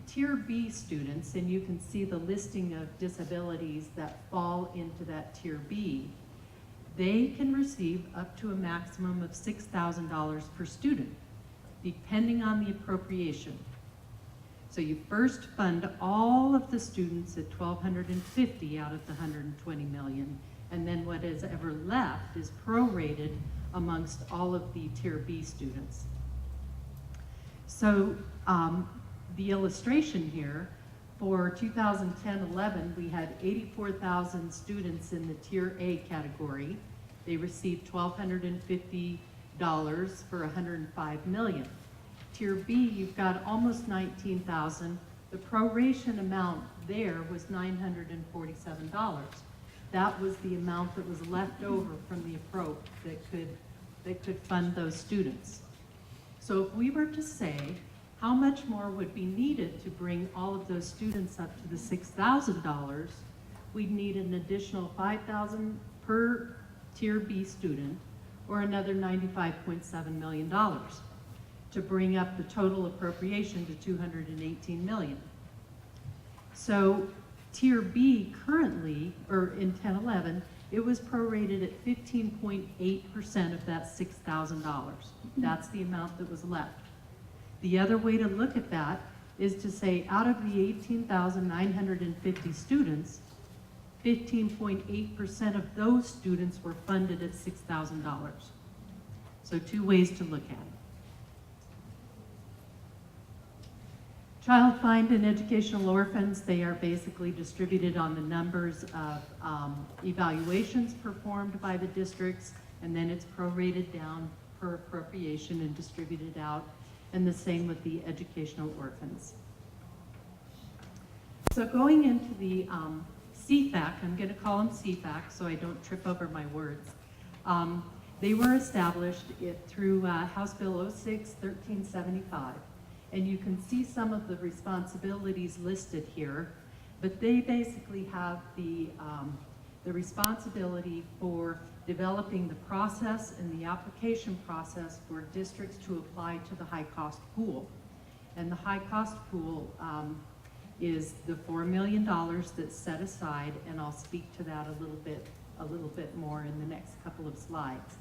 Tier B students, and you can see the listing of disabilities that fall into that Tier B, they can receive up to a maximum of $6,000 per student, depending on the appropriation. So you first fund all of the students at $1,250 out of the $120 million, and then what is ever left is prorated amongst all of the Tier B students. So the illustration here, for 2010-11, we had 84,000 students in the Tier A category. They received $1,250 for $105 million. Tier B, you've got almost 19,000. The proration amount there was $947. That was the amount that was left over from the appro that could fund those students. So if we were to say, how much more would be needed to bring all of those students up to the $6,000, we'd need an additional $5,000 per Tier B student, or another $95.7 million to bring up the total appropriation to $218 million. So Tier B currently, or in 10-11, it was prorated at 15.8% of that $6,000. That's the amount that was left. The other way to look at that is to say, out of the 18,950 students, 15.8% of those students were funded at $6,000. So 2 ways to look at it. Child find and educational orphans, they are basically distributed on the numbers of evaluations performed by the districts, and then it's prorated down per appropriation and distributed out, and the same with the educational orphans. So going into the CFAC, I'm going to call them CFAC so I don't trip over my words. They were established through House Bill 06-1375. And you can see some of the responsibilities listed here, but they basically have the the responsibility for developing the process and the application process for districts to apply to the high-cost pool. And the high-cost pool is the $4 million that's set aside, and I'll speak to that a little bit more in the next couple of slides.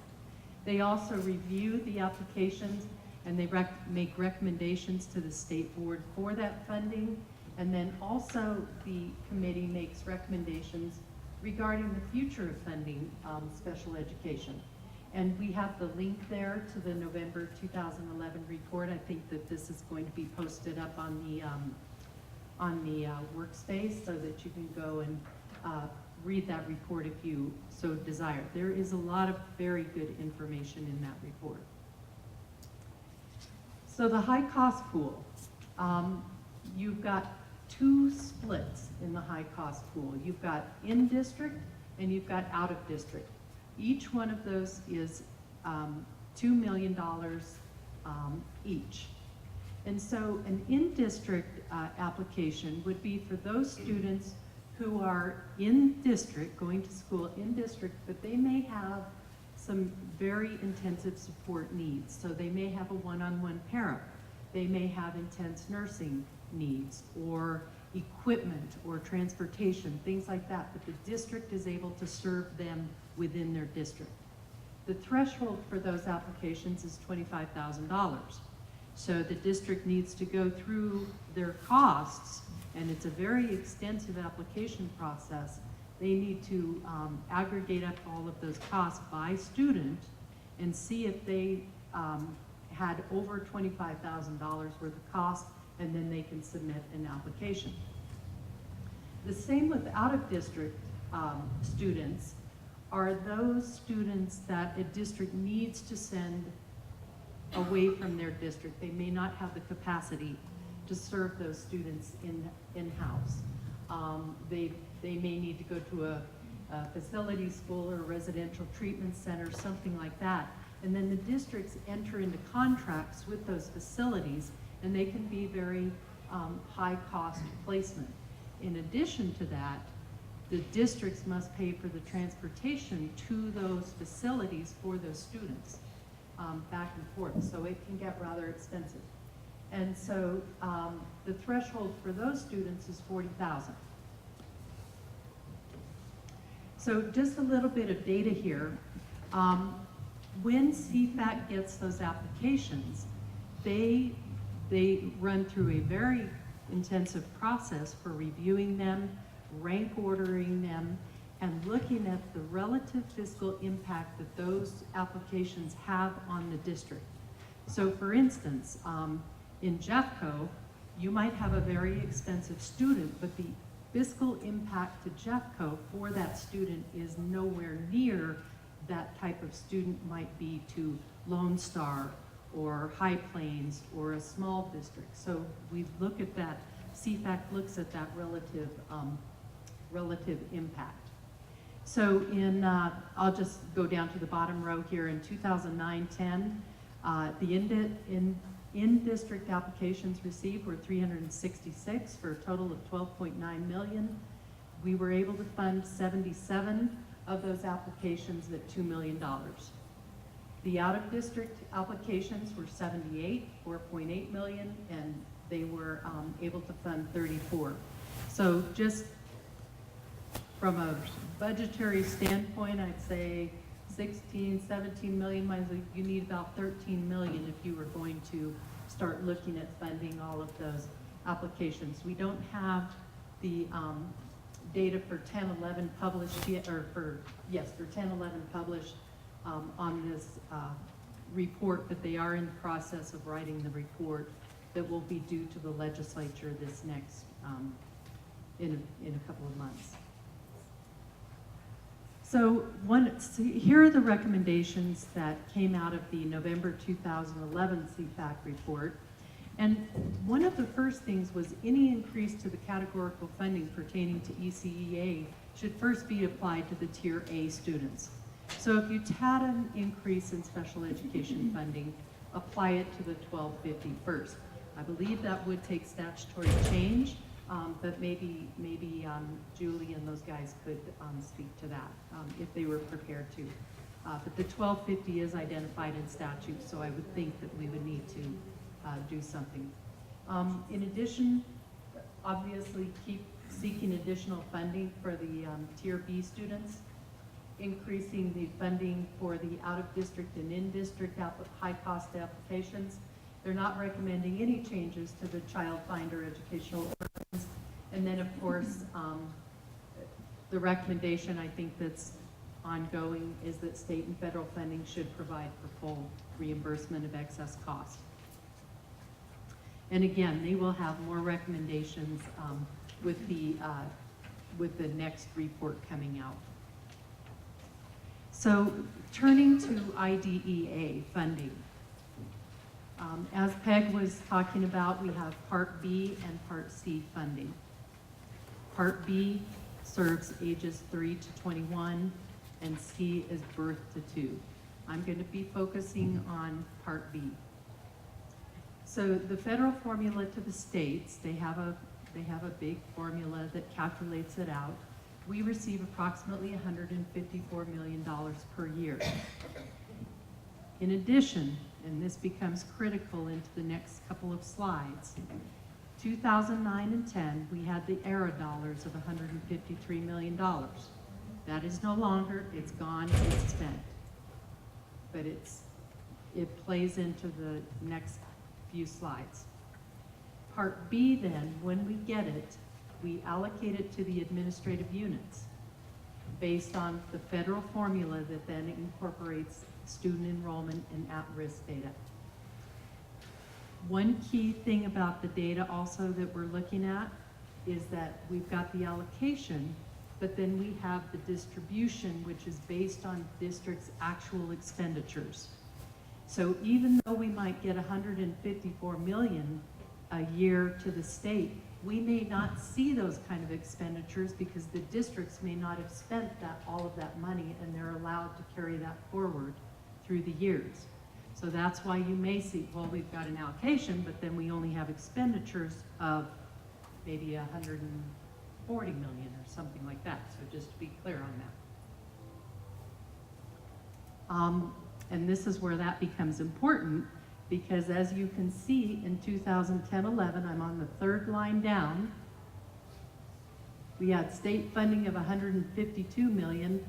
They also review the applications, and they make recommendations to the state board for that funding, and then also the committee makes recommendations regarding the future of funding special education. And we have the link there to the November 2011 report. I think that this is going to be posted up on the workspace so that you can go and read that report if you so desire. There is a lot of very good information in that report. So the high cost pool, you've got two splits in the high cost pool. You've got in district and you've got out of district. Each one of those is $2 million each. And so an in-district application would be for those students who are in district, going to school in district, but they may have some very intensive support needs. So they may have a one-on-one para. They may have intense nursing needs or equipment or transportation, things like that, but the district is able to serve them within their district. The threshold for those applications is $25,000. So the district needs to go through their costs, and it's a very extensive application process. They need to aggregate up all of those costs by student and see if they had over $25,000 worth of cost, and then they can submit an application. The same with out-of-district students are those students that a district needs to send away from their district. They may not have the capacity to serve those students in-house. They may need to go to a facility school or a residential treatment center, something like that. And then the districts enter into contracts with those facilities, and they can be very high cost placement. In addition to that, the districts must pay for the transportation to those facilities for those students, back and forth. So it can get rather expensive. And so the threshold for those students is $40,000. So just a little bit of data here. When CFAC gets those applications, they run through a very intensive process for reviewing them, rank ordering them, and looking at the relative fiscal impact that those applications have on the district. So for instance, in Jeffco, you might have a very expensive student, but the fiscal impact to Jeffco for that student is nowhere near that type of student might be to Lone Star or High Plains or a small district. So we look at that, CFAC looks at that relative impact. So I'll just go down to the bottom row here. In 2009-10, the in-district applications received were 366 for a total of $12.9 million. We were able to fund 77 of those applications at $2 million. The out-of-district applications were 78, $4.8 million, and they were able to fund 34. So just from a budgetary standpoint, I'd say 16, 17 million, you need about 13 million if you were going to start looking at funding all of those applications. We don't have the data for 10-11 published yet, or for 10-11 published on this report, but they are in the process of writing the report that will be due to the legislature this next, in a couple of months. So here are the recommendations that came out of the November 2011 CFAC report. And one of the first things was any increase to the categorical funding pertaining to ECEA should first be applied to the Tier A students. So if you had an increase in special education funding, apply it to the 1250 first. I believe that would take statutory change, but maybe Julie and those guys could speak to that if they were prepared to. But the 1250 is identified in statute, so I would think that we would need to do something. In addition, obviously keep seeking additional funding for the Tier B students, increasing the funding for the out-of-district and in-district high-cost applications. They're not recommending any changes to the Child Finder educational programs. And then, of course, the recommendation I think that's ongoing is that state and federal funding should provide for full reimbursement of excess cost. And again, they will have more recommendations with the next report coming out. So turning to IDEA funding. As Peg was talking about, we have Part B and Part C funding. Part B serves ages 3 to 21, and C is birth to 2. I'm going to be focusing on Part B. So the federal formula to the states, they have a big formula that calculates it out. We receive approximately $154 million per year. In addition, and this becomes critical into the next couple of slides, 2009 and 10, we had the ERA dollars of $153 million. That is no longer, it's gone, it's spent. But it plays into the next few slides. Part B then, when we get it, we allocate it to the administrative units based on the federal formula that then incorporates student enrollment and at-risk data. One key thing about the data also that we're looking at is that we've got the allocation, but then we have the distribution, which is based on district's actual expenditures. So even though we might get $154 million a year to the state, we may not see those kind of expenditures because the districts may not have spent all of that money, and they're allowed to carry that forward through the years. So that's why you may see, well, we've got an allocation, but then we only have expenditures of maybe 140 million or something like that. So just to be clear on that. And this is where that becomes important, because as you can see in 2010-11, I'm on the third line down, we had state funding of $152 million,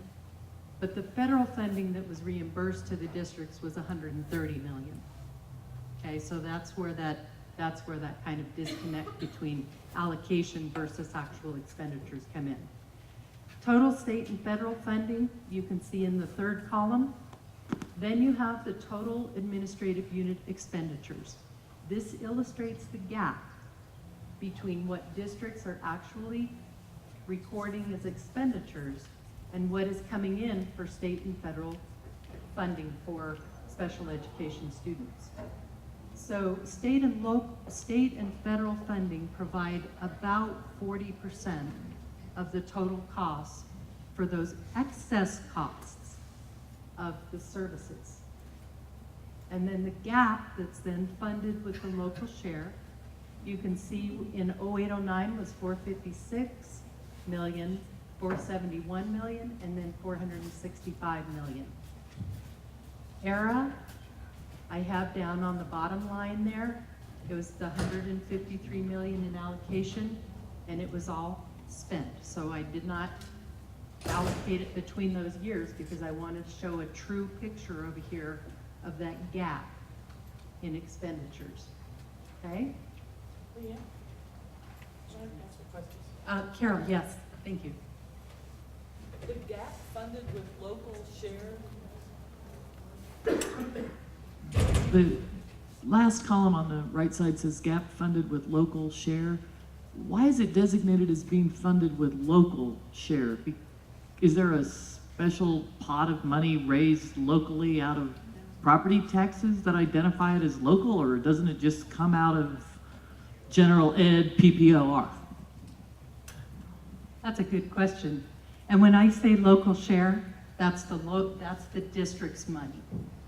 but the federal funding that was reimbursed to the districts was $130 million. Okay, so that's where that kind of disconnect between allocation versus actual expenditures come in. Total state and federal funding, you can see in the third column. Then you have the total administrative unit expenditures. This illustrates the gap between what districts are actually recording as expenditures and what is coming in for state and federal funding for special education students. So state and federal funding provide about 40% of the total costs for those excess costs of the services. And then the gap that's then funded with the local share, you can see in 08-09 was 456 million, 471 million, and then 465 million. ERA, I have down on the bottom line there, it was the 153 million in allocation, and it was all spent. So I did not allocate it between those years because I wanted to show a true picture over here of that gap in expenditures. Okay? Leanne? Can I ask a question? Carol, yes, thank you. The gap funded with local share? The last column on the right side says gap funded with local share. Why is it designated as being funded with local share? Is there a special pot of money raised locally out of property taxes that identify it as local, or doesn't it just come out of general ed PPOR? That's a good question. And when I say local share, that's the district's money.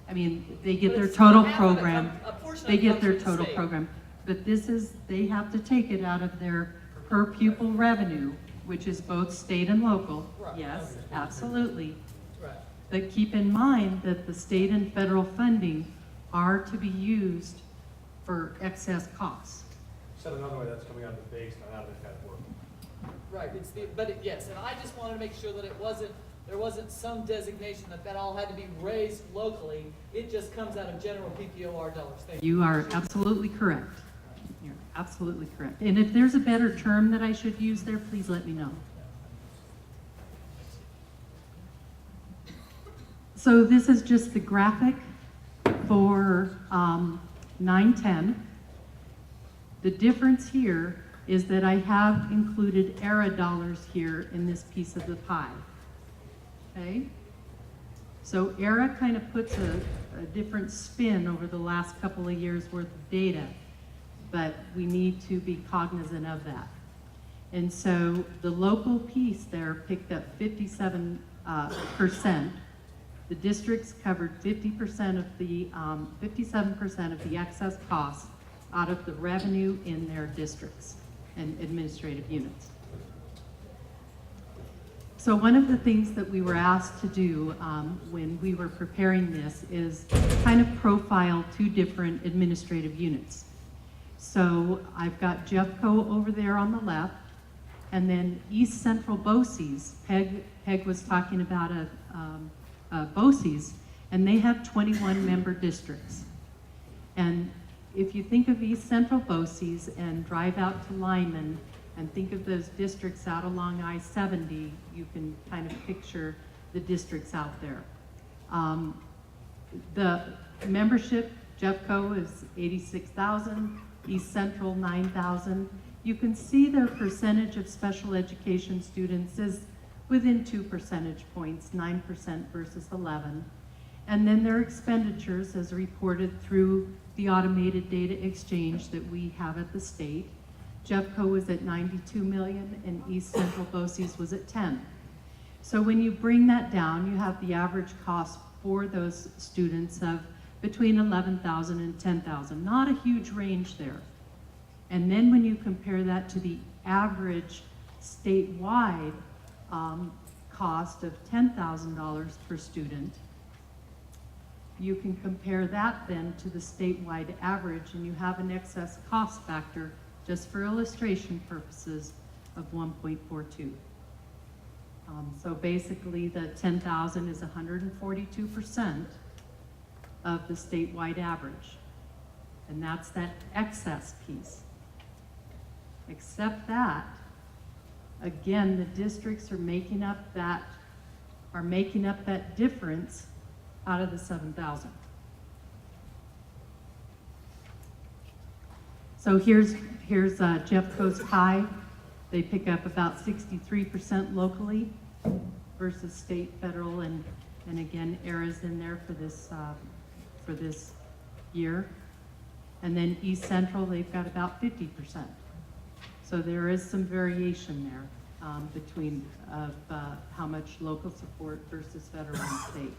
I mean, they get their total program. They get their total program. But this is, they have to take it out of their per pupil revenue, which is both state and local. Right. Yes, absolutely. Right. But keep in mind that the state and federal funding are to be used for excess costs. Said another way, that's coming out of the base, not out of the kind of work. Right, it's the, but it, yes, and I just wanted to make sure that there wasn't some designation that all had to be raised locally. It just comes out of general PPOR dollars. Thank you. You are absolutely correct. You're absolutely correct. And if there's a better term that I should use there, please let me know. So this is just the graphic for 910. The difference here is that I have included ERA dollars here in this piece of the pie. Okay? So ERA kind of puts a different spin over the last couple of years worth of data, but we need to be cognizant of that. And so the local piece there picked up 57%. The districts covered 50% of the 57% of the excess costs out of the revenue in their districts and administrative units. So one of the things that we were asked to do when we were preparing this is kind of profile two different administrative units. So I've got Jeffco over there on the left, and then East Central BOCES. Peg was talking about BOCES, and they have 21 member districts. And if you think of East Central BOCES and drive out to Lyman and think of those districts out along I-70, you can kind of picture the districts out there. The membership, Jeffco is 86,000, East Central 9,000. You can see their percentage of special education students is within 2 percentage points, 9% versus 11. And then their expenditures as reported through the automated data exchange that we have at the state. Jeffco was at 92 million and East Central BOCES was at 10. So when you bring that down, you have the average cost for those students of between 11,000 and 10,000, not a huge range there. And then when you compare that to the average statewide cost of $10,000 per student, you can compare that then to the statewide average, and you have an excess cost factor, just for illustration purposes, of 1.42. So basically the 10,000 is 142% of the statewide average. And that's that excess piece. Except that, again, the districts are making up that difference out of the 7,000. So here's Jeffco's pie. They pick up about 63% locally versus state, federal, and again, ERA's in there for this year. And then East Central, they've got about 50%. So there is some variation there between how much local support versus federal and state.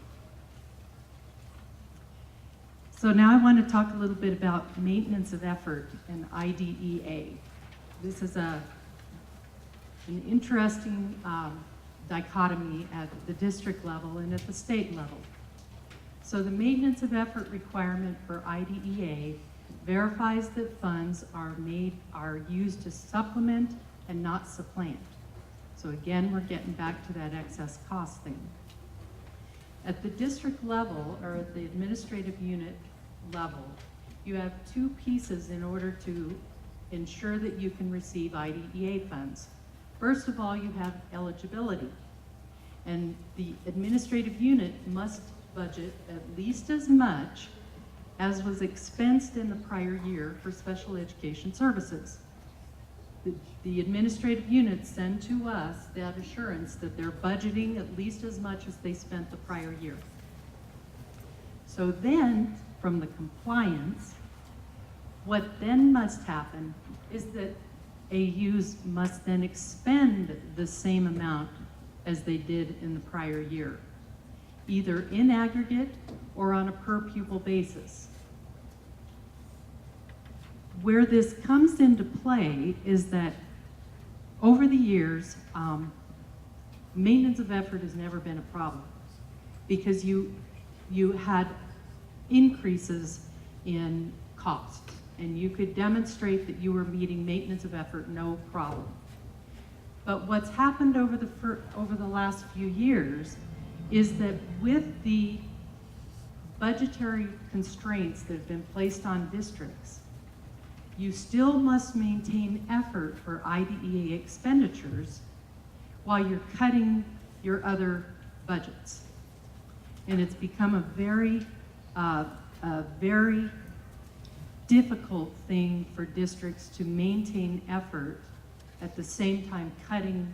So now I want to talk a little bit about maintenance of effort and IDEA. This is an interesting dichotomy at the district level and at the state level. So the maintenance of effort requirement for IDEA verifies that funds are used to supplement and not supplant. So again, we're getting back to that excess cost thing. At the district level, or at the administrative unit level, you have two pieces in order to ensure that you can receive IDEA funds. First of all, you have eligibility. And the administrative unit must budget at least as much as was expensed in the prior year for special education services. The administrative units send to us that assurance that they're budgeting at least as much as they spent the prior year. So then, from the compliance, what then must happen is that AUs must then expend the same amount as they did in the prior year, either in aggregate or on a per pupil basis. Where this comes into play is that over the years, maintenance of effort has never been a problem because you had increases in cost and you could demonstrate that you were meeting maintenance of effort no problem. But what's happened over the last few years is that with the budgetary constraints that have been placed on districts, you still must maintain effort for IDEA expenditures while you're cutting your other budgets. And it's become a very difficult thing for districts to maintain effort at the same time cutting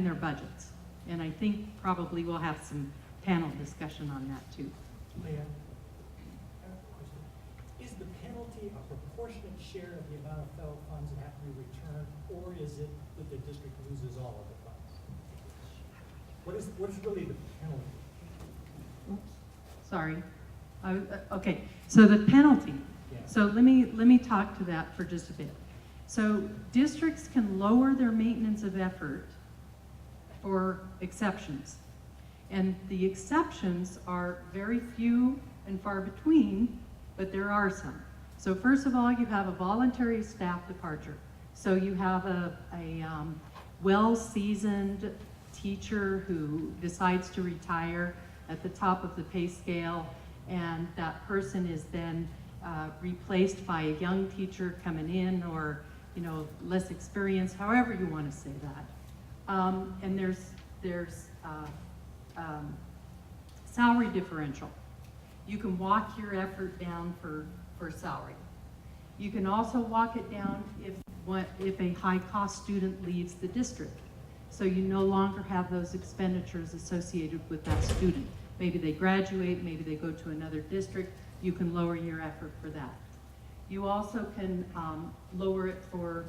their budgets. And I think probably we'll have some panel discussion on that too. Leanne, is the penalty a proportionate share of the amount of federal funds that have to be returned, or is it that the district loses all of the funds? What is really the penalty? Oops, sorry. Okay, so the penalty. Yeah. So let me talk to that for just a bit. So districts can lower their maintenance of effort for exceptions. And the exceptions are very few and far between, but there are some. So first of all, you have a voluntary staff departure. So you have a well-seasoned teacher who decides to retire at the top of the pay scale, and that person is then replaced by a young teacher coming in, or less experienced, however you want to say that. And there's salary differential. You can walk your effort down for salary. You can also walk it down if a high-cost student leaves the district. So you no longer have those expenditures associated with that student. Maybe they graduate, maybe they go to another district, you can lower your effort for that. You also can lower it for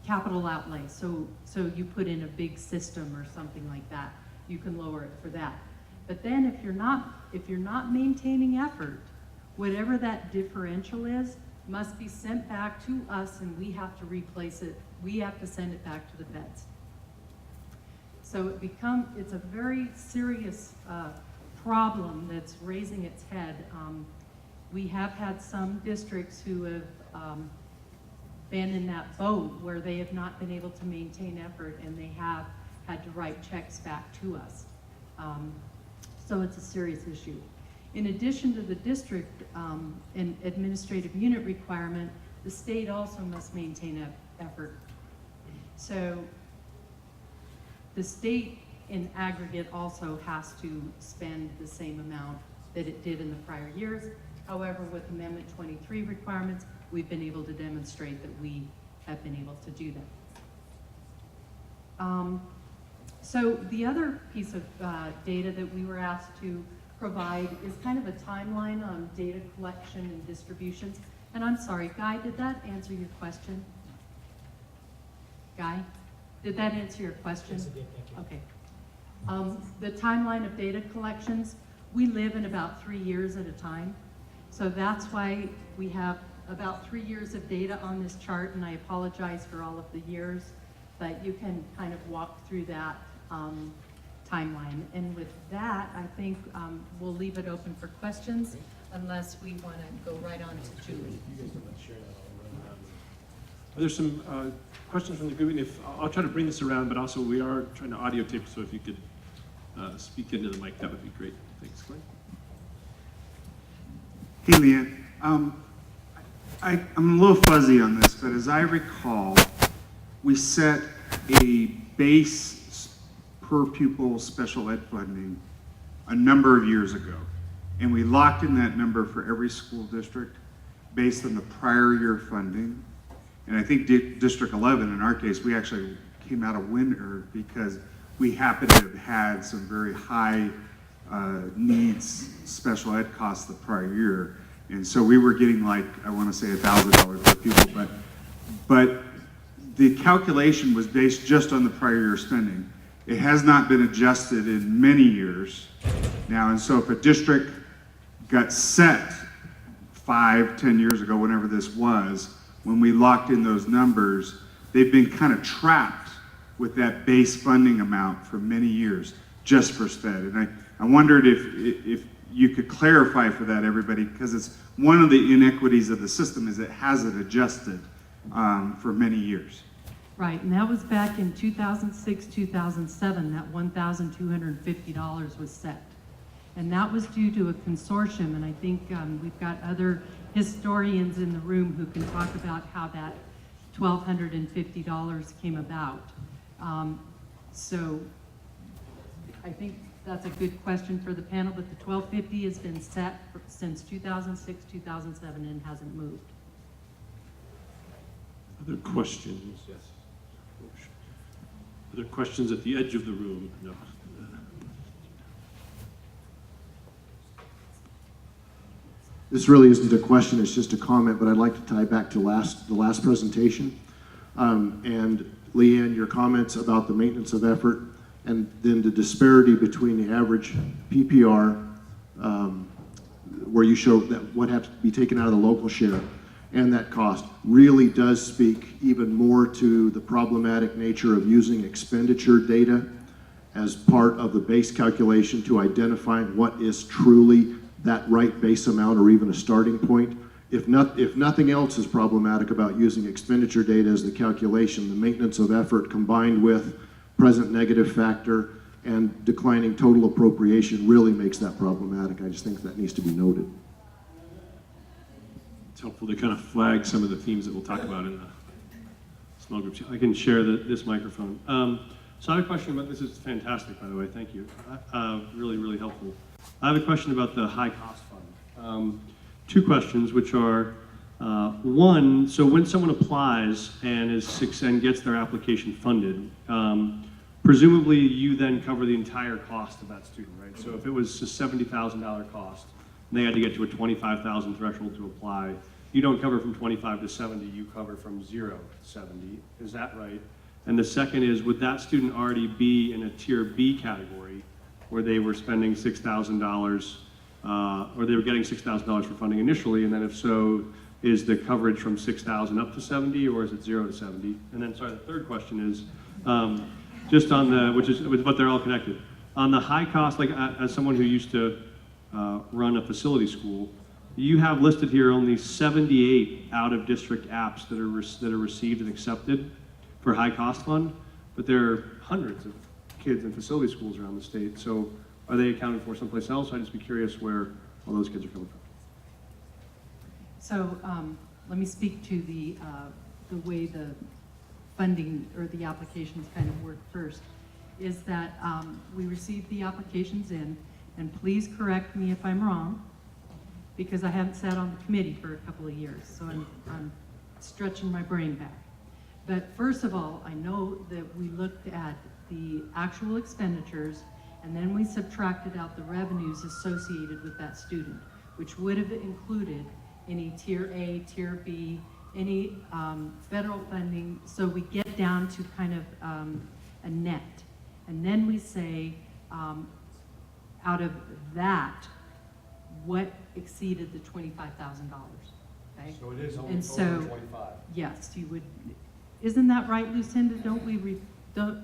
capital outlay. So you put in a big system or something like that, you can lower it for that. But then if you're not maintaining effort, whatever that differential is must be sent back to us, and we have to replace it. We have to send it back to the feds. So it's a very serious problem that's raising its head. We have had some districts who have been in that boat where they have not been able to maintain effort, and they have had to write checks back to us. So it's a serious issue. In addition to the district and administrative unit requirement, the state also must maintain effort. So the state in aggregate also has to spend the same amount that it did in the prior years. However, with Amendment 23 requirements, we've been able to demonstrate that we have been able to do that. So the other piece of data that we were asked to provide is kind of a timeline on data collection and distributions. And I'm sorry, Guy, did that answer your question? Guy, did that answer your question? Yes, it did, thank you. Okay. The timeline of data collections, we live in about 3 years at a time. So that's why we have about 3 years of data on this chart, and I apologize for all of the years, but you can kind of walk through that timeline. And with that, I think we'll leave it open for questions unless we want to go right on to Julie. Are there some questions from the group? And I'll try to bring this around, but also we are trying to audio tape, so if you could speak into the mic, that would be great. Thanks, Glenn. Hey, Leanne. I'm a little fuzzy on this, but as I recall, we set a base per pupil special ed funding a number of years ago. And we locked in that number for every school district based on the prior year funding. And I think District 11, in our case, we actually came out a winner because we happened to have had some very high needs special ed costs the prior year. And so we were getting like, I want to say $1,000 per pupil, but the calculation was based just on the prior year spending. It has not been adjusted in many years now. And so if a district got set 5, 10 years ago, whenever this was, when we locked in those numbers, they've been kind of trapped with that base funding amount for many years just for SPED. And I wondered if you could clarify for that, everybody, because it's one of the inequities of the system is it hasn't adjusted for many years. Right, and that was back in 2006, 2007, that $1,250 was set. And that was due to a consortium, and I think we've got other historians in the room who can talk about how that $1,250 came about. So I think that's a good question for the panel, but the $1,250 has been set since 2006, 2007, and hasn't moved. Other questions? Yes. Other questions at the edge of the room? No. This really isn't a question, it's just a comment, but I'd like to tie back to the last presentation. And Leanne, your comments about the maintenance of effort and then the disparity between the average PPR, where you show that what has to be taken out of the local share and that cost really does speak even more to the problematic nature of using expenditure data as part of the base calculation to identify what is truly that right base amount or even a starting point. If nothing else is problematic about using expenditure data as the calculation, the maintenance of effort combined with present negative factor and declining total appropriation really makes that problematic. I just think that needs to be noted. It's helpful to kind of flag some of the themes that we'll talk about in the small groups. I can share this microphone. So I have a question about, this is fantastic, by the way, thank you. Really, really helpful. I have a question about the high cost fund. Two questions, which are, one, so when someone applies and gets their application funded, presumably you then cover the entire cost of that student, right? So if it was a $70,000 cost, and they had to get to a $25,000 threshold to apply, you don't cover from 25 to 70, you cover from 0 to 70. Is that right? And the second is, would that student already be in a tier B category where they were spending $6,000, or they were getting $6,000 for funding initially, and then if so, is the coverage from 6,000 up to 70, or is it 0 to 70? And then, sorry, the third question is, just on the, but they're all connected. On the high cost, like as someone who used to run a facility school, you have listed here only 78 out-of-district apps that are received and accepted for high cost fund, but there are hundreds of kids in facility schools around the state. So are they accounted for someplace else? I'd just be curious where all those kids are coming from. So let me speak to the way the funding or the applications kind of work first, is that we receive the applications in, and please correct me if I'm wrong, because I haven't sat on the committee for a couple of years, so I'm stretching my brain back. But first of all, I know that we looked at the actual expenditures, and then we subtracted out the revenues associated with that student, which would have included any tier A, tier B, any federal funding, so we get down to kind of a net. And then we say, out of that, what exceeded the $25,000, okay? So it is only and so, over 25. Yes, you would, isn't that right, Lucinda? Don't we, No,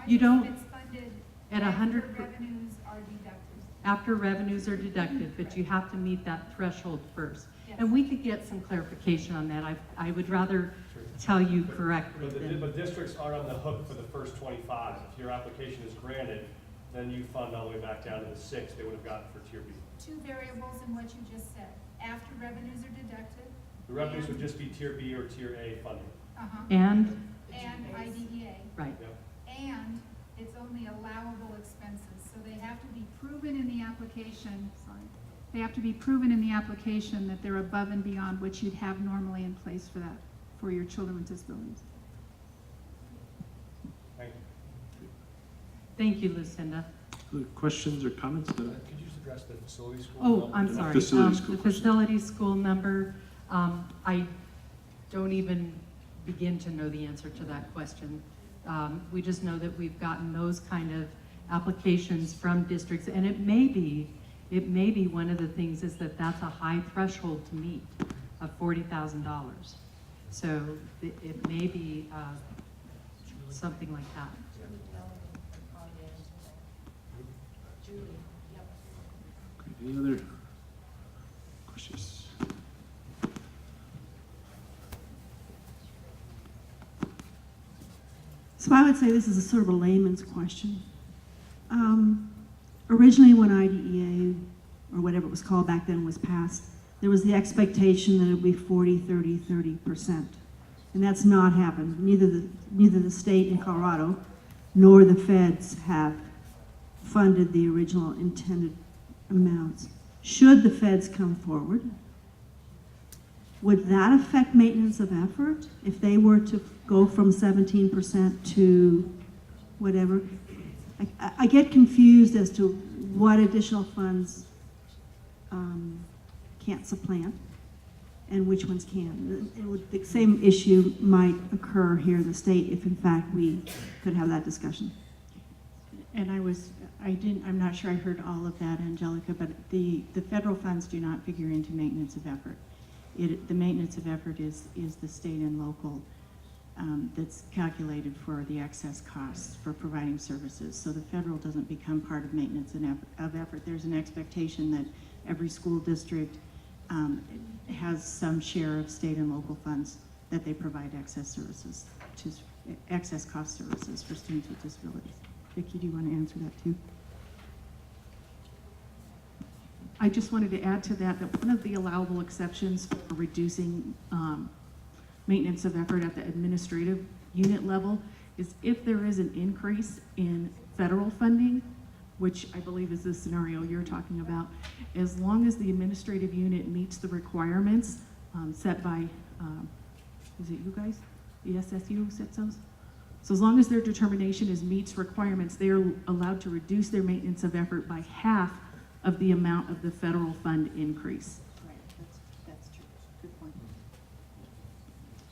you don't, it's funded at 100, revenues are deducted. after revenues are deducted, but you have to meet that threshold first. Yes. And we could get some clarification on that. I would rather tell you correctly. But districts are on the hook for the first 25. If your application is granted, then you fund all the way back down to the 6 they would have gotten for tier B. Two variables in what you just said. After revenues are deducted. The revenues would just be tier B or tier A funding. And IDEA. Right. Yep. And it's only allowable expenses, so they have to be proven in the application, They have to be proven in the application that they're above and beyond what you'd have normally in place for that, for your children with disabilities. Thank you. Thank you, Lucinda. Other questions or comments? Could you just address the facility school? Oh, I'm sorry. Facility school the question. facility school number, I don't even begin to know the answer to that question. We just know that we've gotten those kind of applications from districts, and it may be one of the things is that that's a high threshold to meet of $40,000. So it may be something like that. Any other questions? So I would say this is a sort of a layman's question. Originally, when IDEA, or whatever it was called back then, was passed, there was the expectation that it would be 40, 30, 30%. And that's not happened. Neither the state in Colorado nor the feds have funded the original intended amounts. Should the feds come forward, would that affect maintenance of effort if they were to go from 17% to whatever? I get confused as to what additional funds can't supplant and which ones can. The same issue might occur here in the state if in fact we could have that discussion. And I'm not sure I heard all of that, Angelica, but the federal funds do not figure into maintenance of effort. The maintenance of effort is the state and local that's calculated for the excess costs for providing services. So the federal doesn't become part of maintenance of effort. There's an expectation that every school district has some share of state and local funds that they provide excess services to, excess cost services for students with disabilities. Vicki, do you want to answer that too? I just wanted to add to that one of the allowable exceptions for reducing maintenance of effort at the administrative unit level is if there is an increase in federal funding, which I believe is the scenario you're talking about, as long as the administrative unit meets the requirements set by, is it you guys? The SSU sets those? So as long as their determination meets requirements, they are allowed to reduce their maintenance of effort by half of the amount of the federal fund increase. Right, that's true. Good point.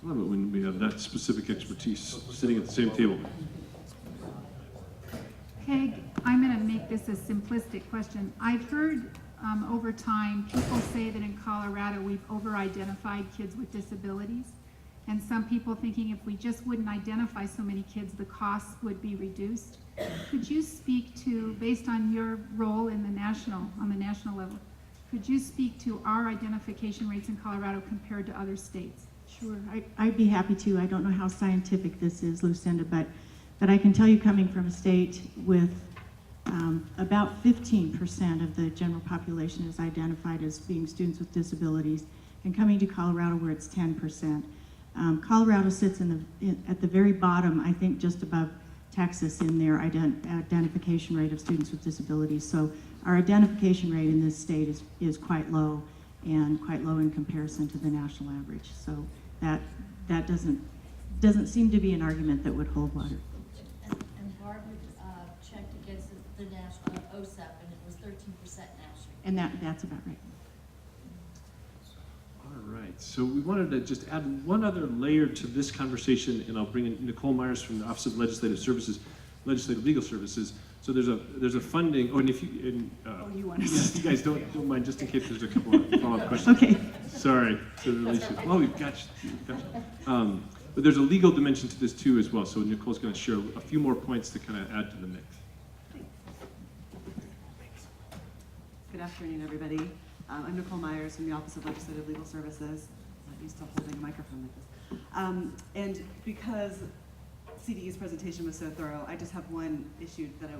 I love it when we have that specific expertise sitting at the same table. Peg, I'm going to make this a simplistic question. I've heard over time people say that in Colorado we've over-identified kids with disabilities, and some people thinking if we just wouldn't identify so many kids, the costs would be reduced. Could you speak to, based on your role in on the national level, could you speak to our identification rates in Colorado compared to other states? Sure, I'd be happy to. I don't know how scientific this is, Lucinda, but I can tell you, coming from a state with about 15% of the general population is identified as being students with disabilities, and coming to Colorado where it's 10%. Colorado sits at the very bottom, I think just above Texas in their identification rate of students with disabilities. So our identification rate in this state is quite low, and quite low in comparison to the national average. So that doesn't seem to be an argument that would hold water. And Barbara checked against the national OSEP, and it was 13% nationally. And that's about right. All right, so we wanted to just add one other layer to this conversation, and I'll bring in Nicole Myers from the Office of Legislative Services, Legislative Legal Services. So there's a funding. Oh, and if you you want to? Yes, you guys don't mind, just in case there's a couple of follow-up questions. Okay. Sorry to release you. Well, we've got you. But there's a legal dimension to this too as well. So Nicole's going to share a few more points to kind of add to the mix. Good afternoon, everybody. I'm Nicole Myers from the Office of Legislative Legal Services. I'm not used to holding a microphone like this. And because CDE's presentation was so thorough, I just have one issue that I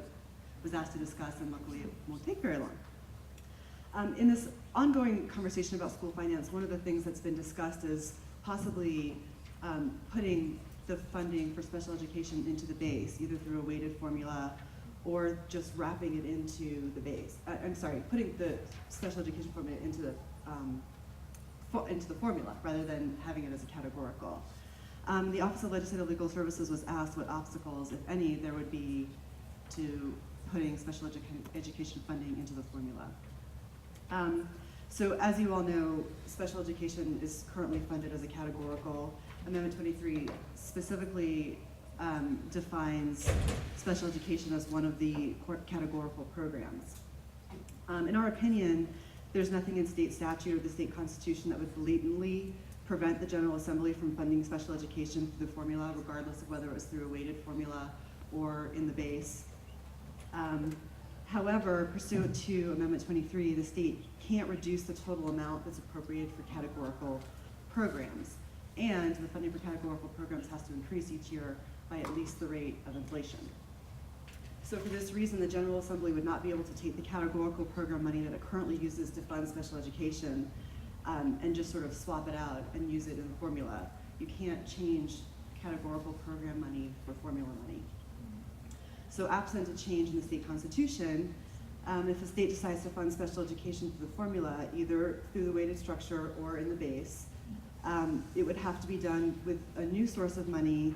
was asked to discuss, and luckily it won't take very long. In this ongoing conversation about school finance, one of the things that's been discussed is possibly putting the funding for special education into the base, either through a weighted formula or just wrapping it into the base. Putting the special education formula into the formula rather than having it as a categorical. The Office of Legislative Legal Services was asked what obstacles, if any, there would be to putting special education funding into the formula. So as you all know, special education is currently funded as a categorical. Amendment 23 specifically defines special education as one of the categorical programs. In our opinion, there's nothing in state statute or the state constitution that would blatantly prevent the General Assembly from funding special education through the formula, regardless of whether it was through a weighted formula or in the base. However, pursuant to Amendment 23, the state can't reduce the total amount that's appropriated for categorical programs. And the funding for categorical programs has to increase each year by at least the rate of inflation. So for this reason, the General Assembly would not be able to take the categorical program money that it currently uses to fund special education and just sort of swap it out and use it in the formula. You can't change categorical program money for formula money. So absent a change in the state constitution, if the state decides to fund special education through the formula, either through the weighted structure or in the base, it would have to be done with a new source of money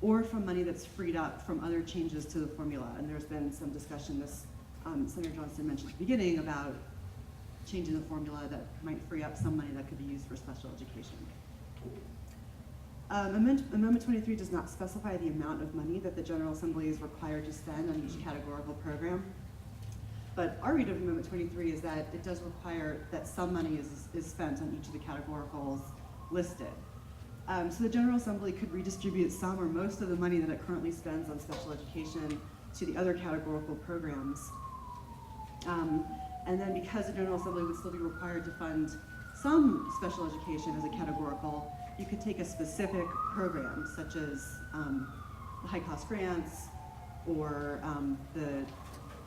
or from money that's freed up from other changes to the formula. And there's been some discussion, this Senator Johnson mentioned at the beginning, about changing the formula that might free up some money that could be used for special education. Amendment 23 does not specify the amount of money that the General Assembly is required to spend on each categorical program. But our read of Amendment 23 is that it does require that some money is spent on each of the categoricals listed. So the General Assembly could redistribute some or most of the money that it currently spends on special education to the other categorical programs. And then because the General Assembly would still be required to fund some special education as a categorical, you could take a specific program, such as the high-cost grants, or the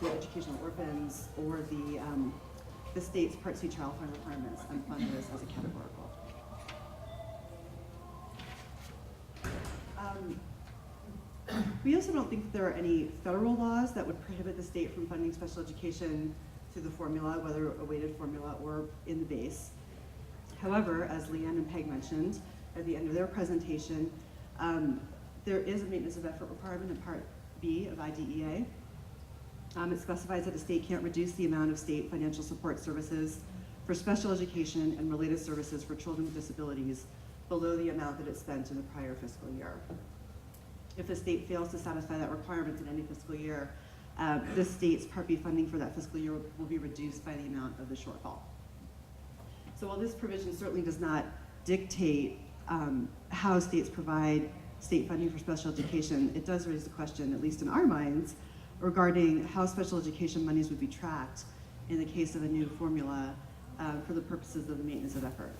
educational orphans, or the state's Part C child fund requirements, and fund those as a categorical. We also don't think that there are any federal laws that would prohibit the state from funding special education through the formula, whether a weighted formula or in the base. However, as Leanne and Peg mentioned at the end of their presentation, there is a maintenance of effort requirement in Part B of IDEA. It specifies that a state can't reduce the amount of state financial support services for special education and related services for children with disabilities below the amount that it spent in the prior fiscal year. If the state fails to satisfy that requirement in any fiscal year, the state's Part B funding for that fiscal year will be reduced by the amount of the shortfall. So while this provision certainly does not dictate how states provide state funding for special education, it does raise the question, at least in our minds, regarding how special education monies would be tracked in the case of a new formula for the purposes of the maintenance of effort.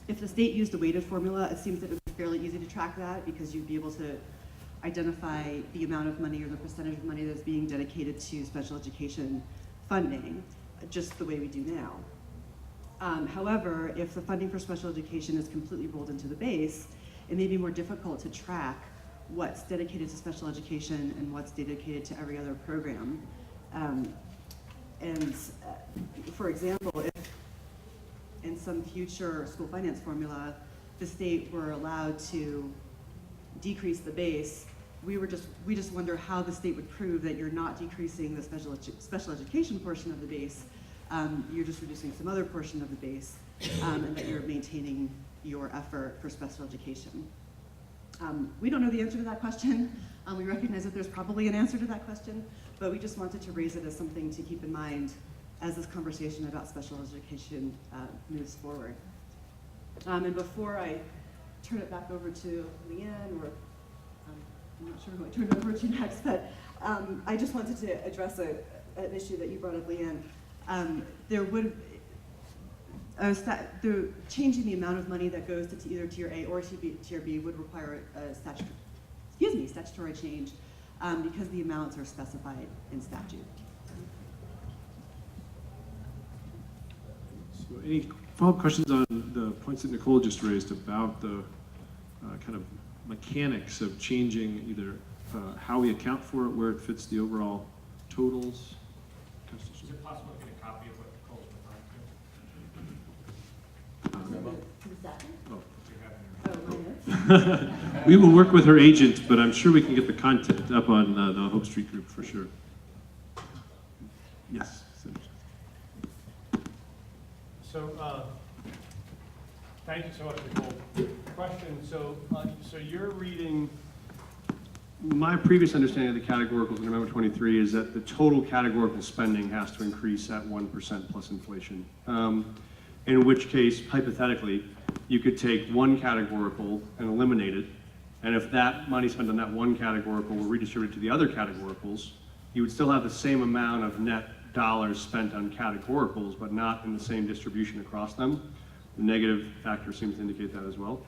If the state used a weighted formula, it seems that it would be fairly easy to track that because you'd be able to identify the amount of money or the percentage of money that's being dedicated to special education funding, just the way we do now. However, if the funding for special education is completely rolled into the base, it may be more difficult to track what's dedicated to special education and what's dedicated to every other program. For example, if in some future school finance formula, the state were allowed to decrease the base, we just wonder how the state would prove that you're not decreasing the special education portion of the base, you're just reducing some other portion of the base, and that you're maintaining your effort for special education. We don't know the answer to that question. We recognize that there's probably an answer to that question, but we just wanted to raise it as something to keep in mind as this conversation about special education moves forward. And before I turn it back over to Leanne, or I'm not sure who I turn it over to next, but I just wanted to address an issue that you brought up, Leanne. Changing the amount of money that goes to either Tier A or Tier B would require a statutory change because the amounts are specified in statute. So any follow-up questions on the points that Nicole just raised about the kind of mechanics of changing either how we account for it, where it fits the overall totals? Is it possible to get a copy of what Nicole's referring to? We will work with her agent, but I'm sure we can get the content up on the Hope Street group for sure. Yes. So, thank you so much, Nicole. Question, so you're reading, my previous understanding of the categoricals in Amendment 23 is that the total categorical spending has to increase at 1% plus inflation. In which case, hypothetically, you could take one categorical and eliminate it, and if that money spent on that one categorical were redistributed to the other categoricals, you would still have the same amount of net dollars spent on categoricals, but not in the same distribution across them. The negative factor seems to indicate that as well.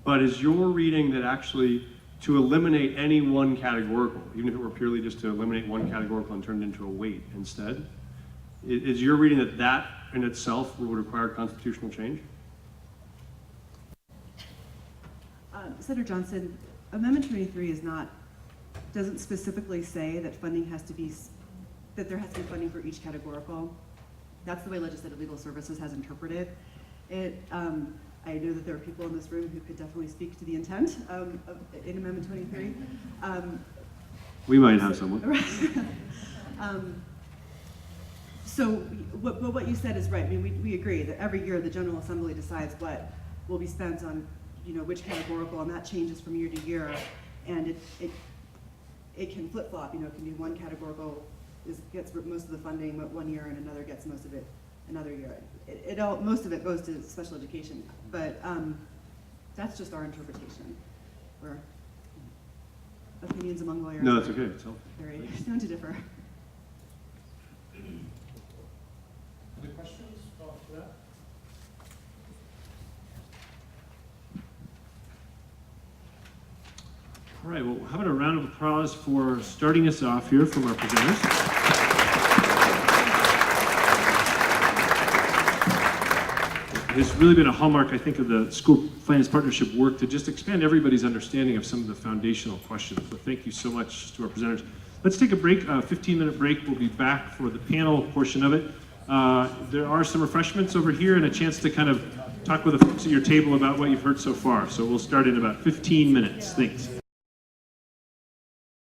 But is your reading that actually to eliminate any one categorical, even if it were purely just to eliminate one categorical and turn it into a weight instead, is your reading that that in itself would require constitutional change? Senator Johnson, Amendment 23 doesn't specifically say that funding has to be, that there has to be funding for each categorical. That's the way Legislative Legal Services has interpreted it. I know that there are people in this room who could definitely speak to the intent in Amendment 23. We might have someone. So what you said is right. I mean, we agree that every year the General Assembly decides what will be spent on, which categorical, and that changes from year to year, and it can flip-flop. It can be one categorical gets most of the funding one year and another gets most of it another year. Most of it goes to special education, but that's just our interpretation. Where opinions among lawyers. No, that's okay. It's helpful. Very known to differ. Other questions about that? All right, well, how about a round of applause for starting us off here from our presenters. It's really been a hallmark, I think, of the School Finance Partnership work to just expand everybody's understanding of some of the foundational questions. So thank you so much to our presenters. Let's take a break, a 15-minute break. We'll be back for the panel portion of it. There are some refreshments over here and a chance to kind of talk with the folks at your table about what you've heard so far. So we'll start in about 15 minutes. Thanks.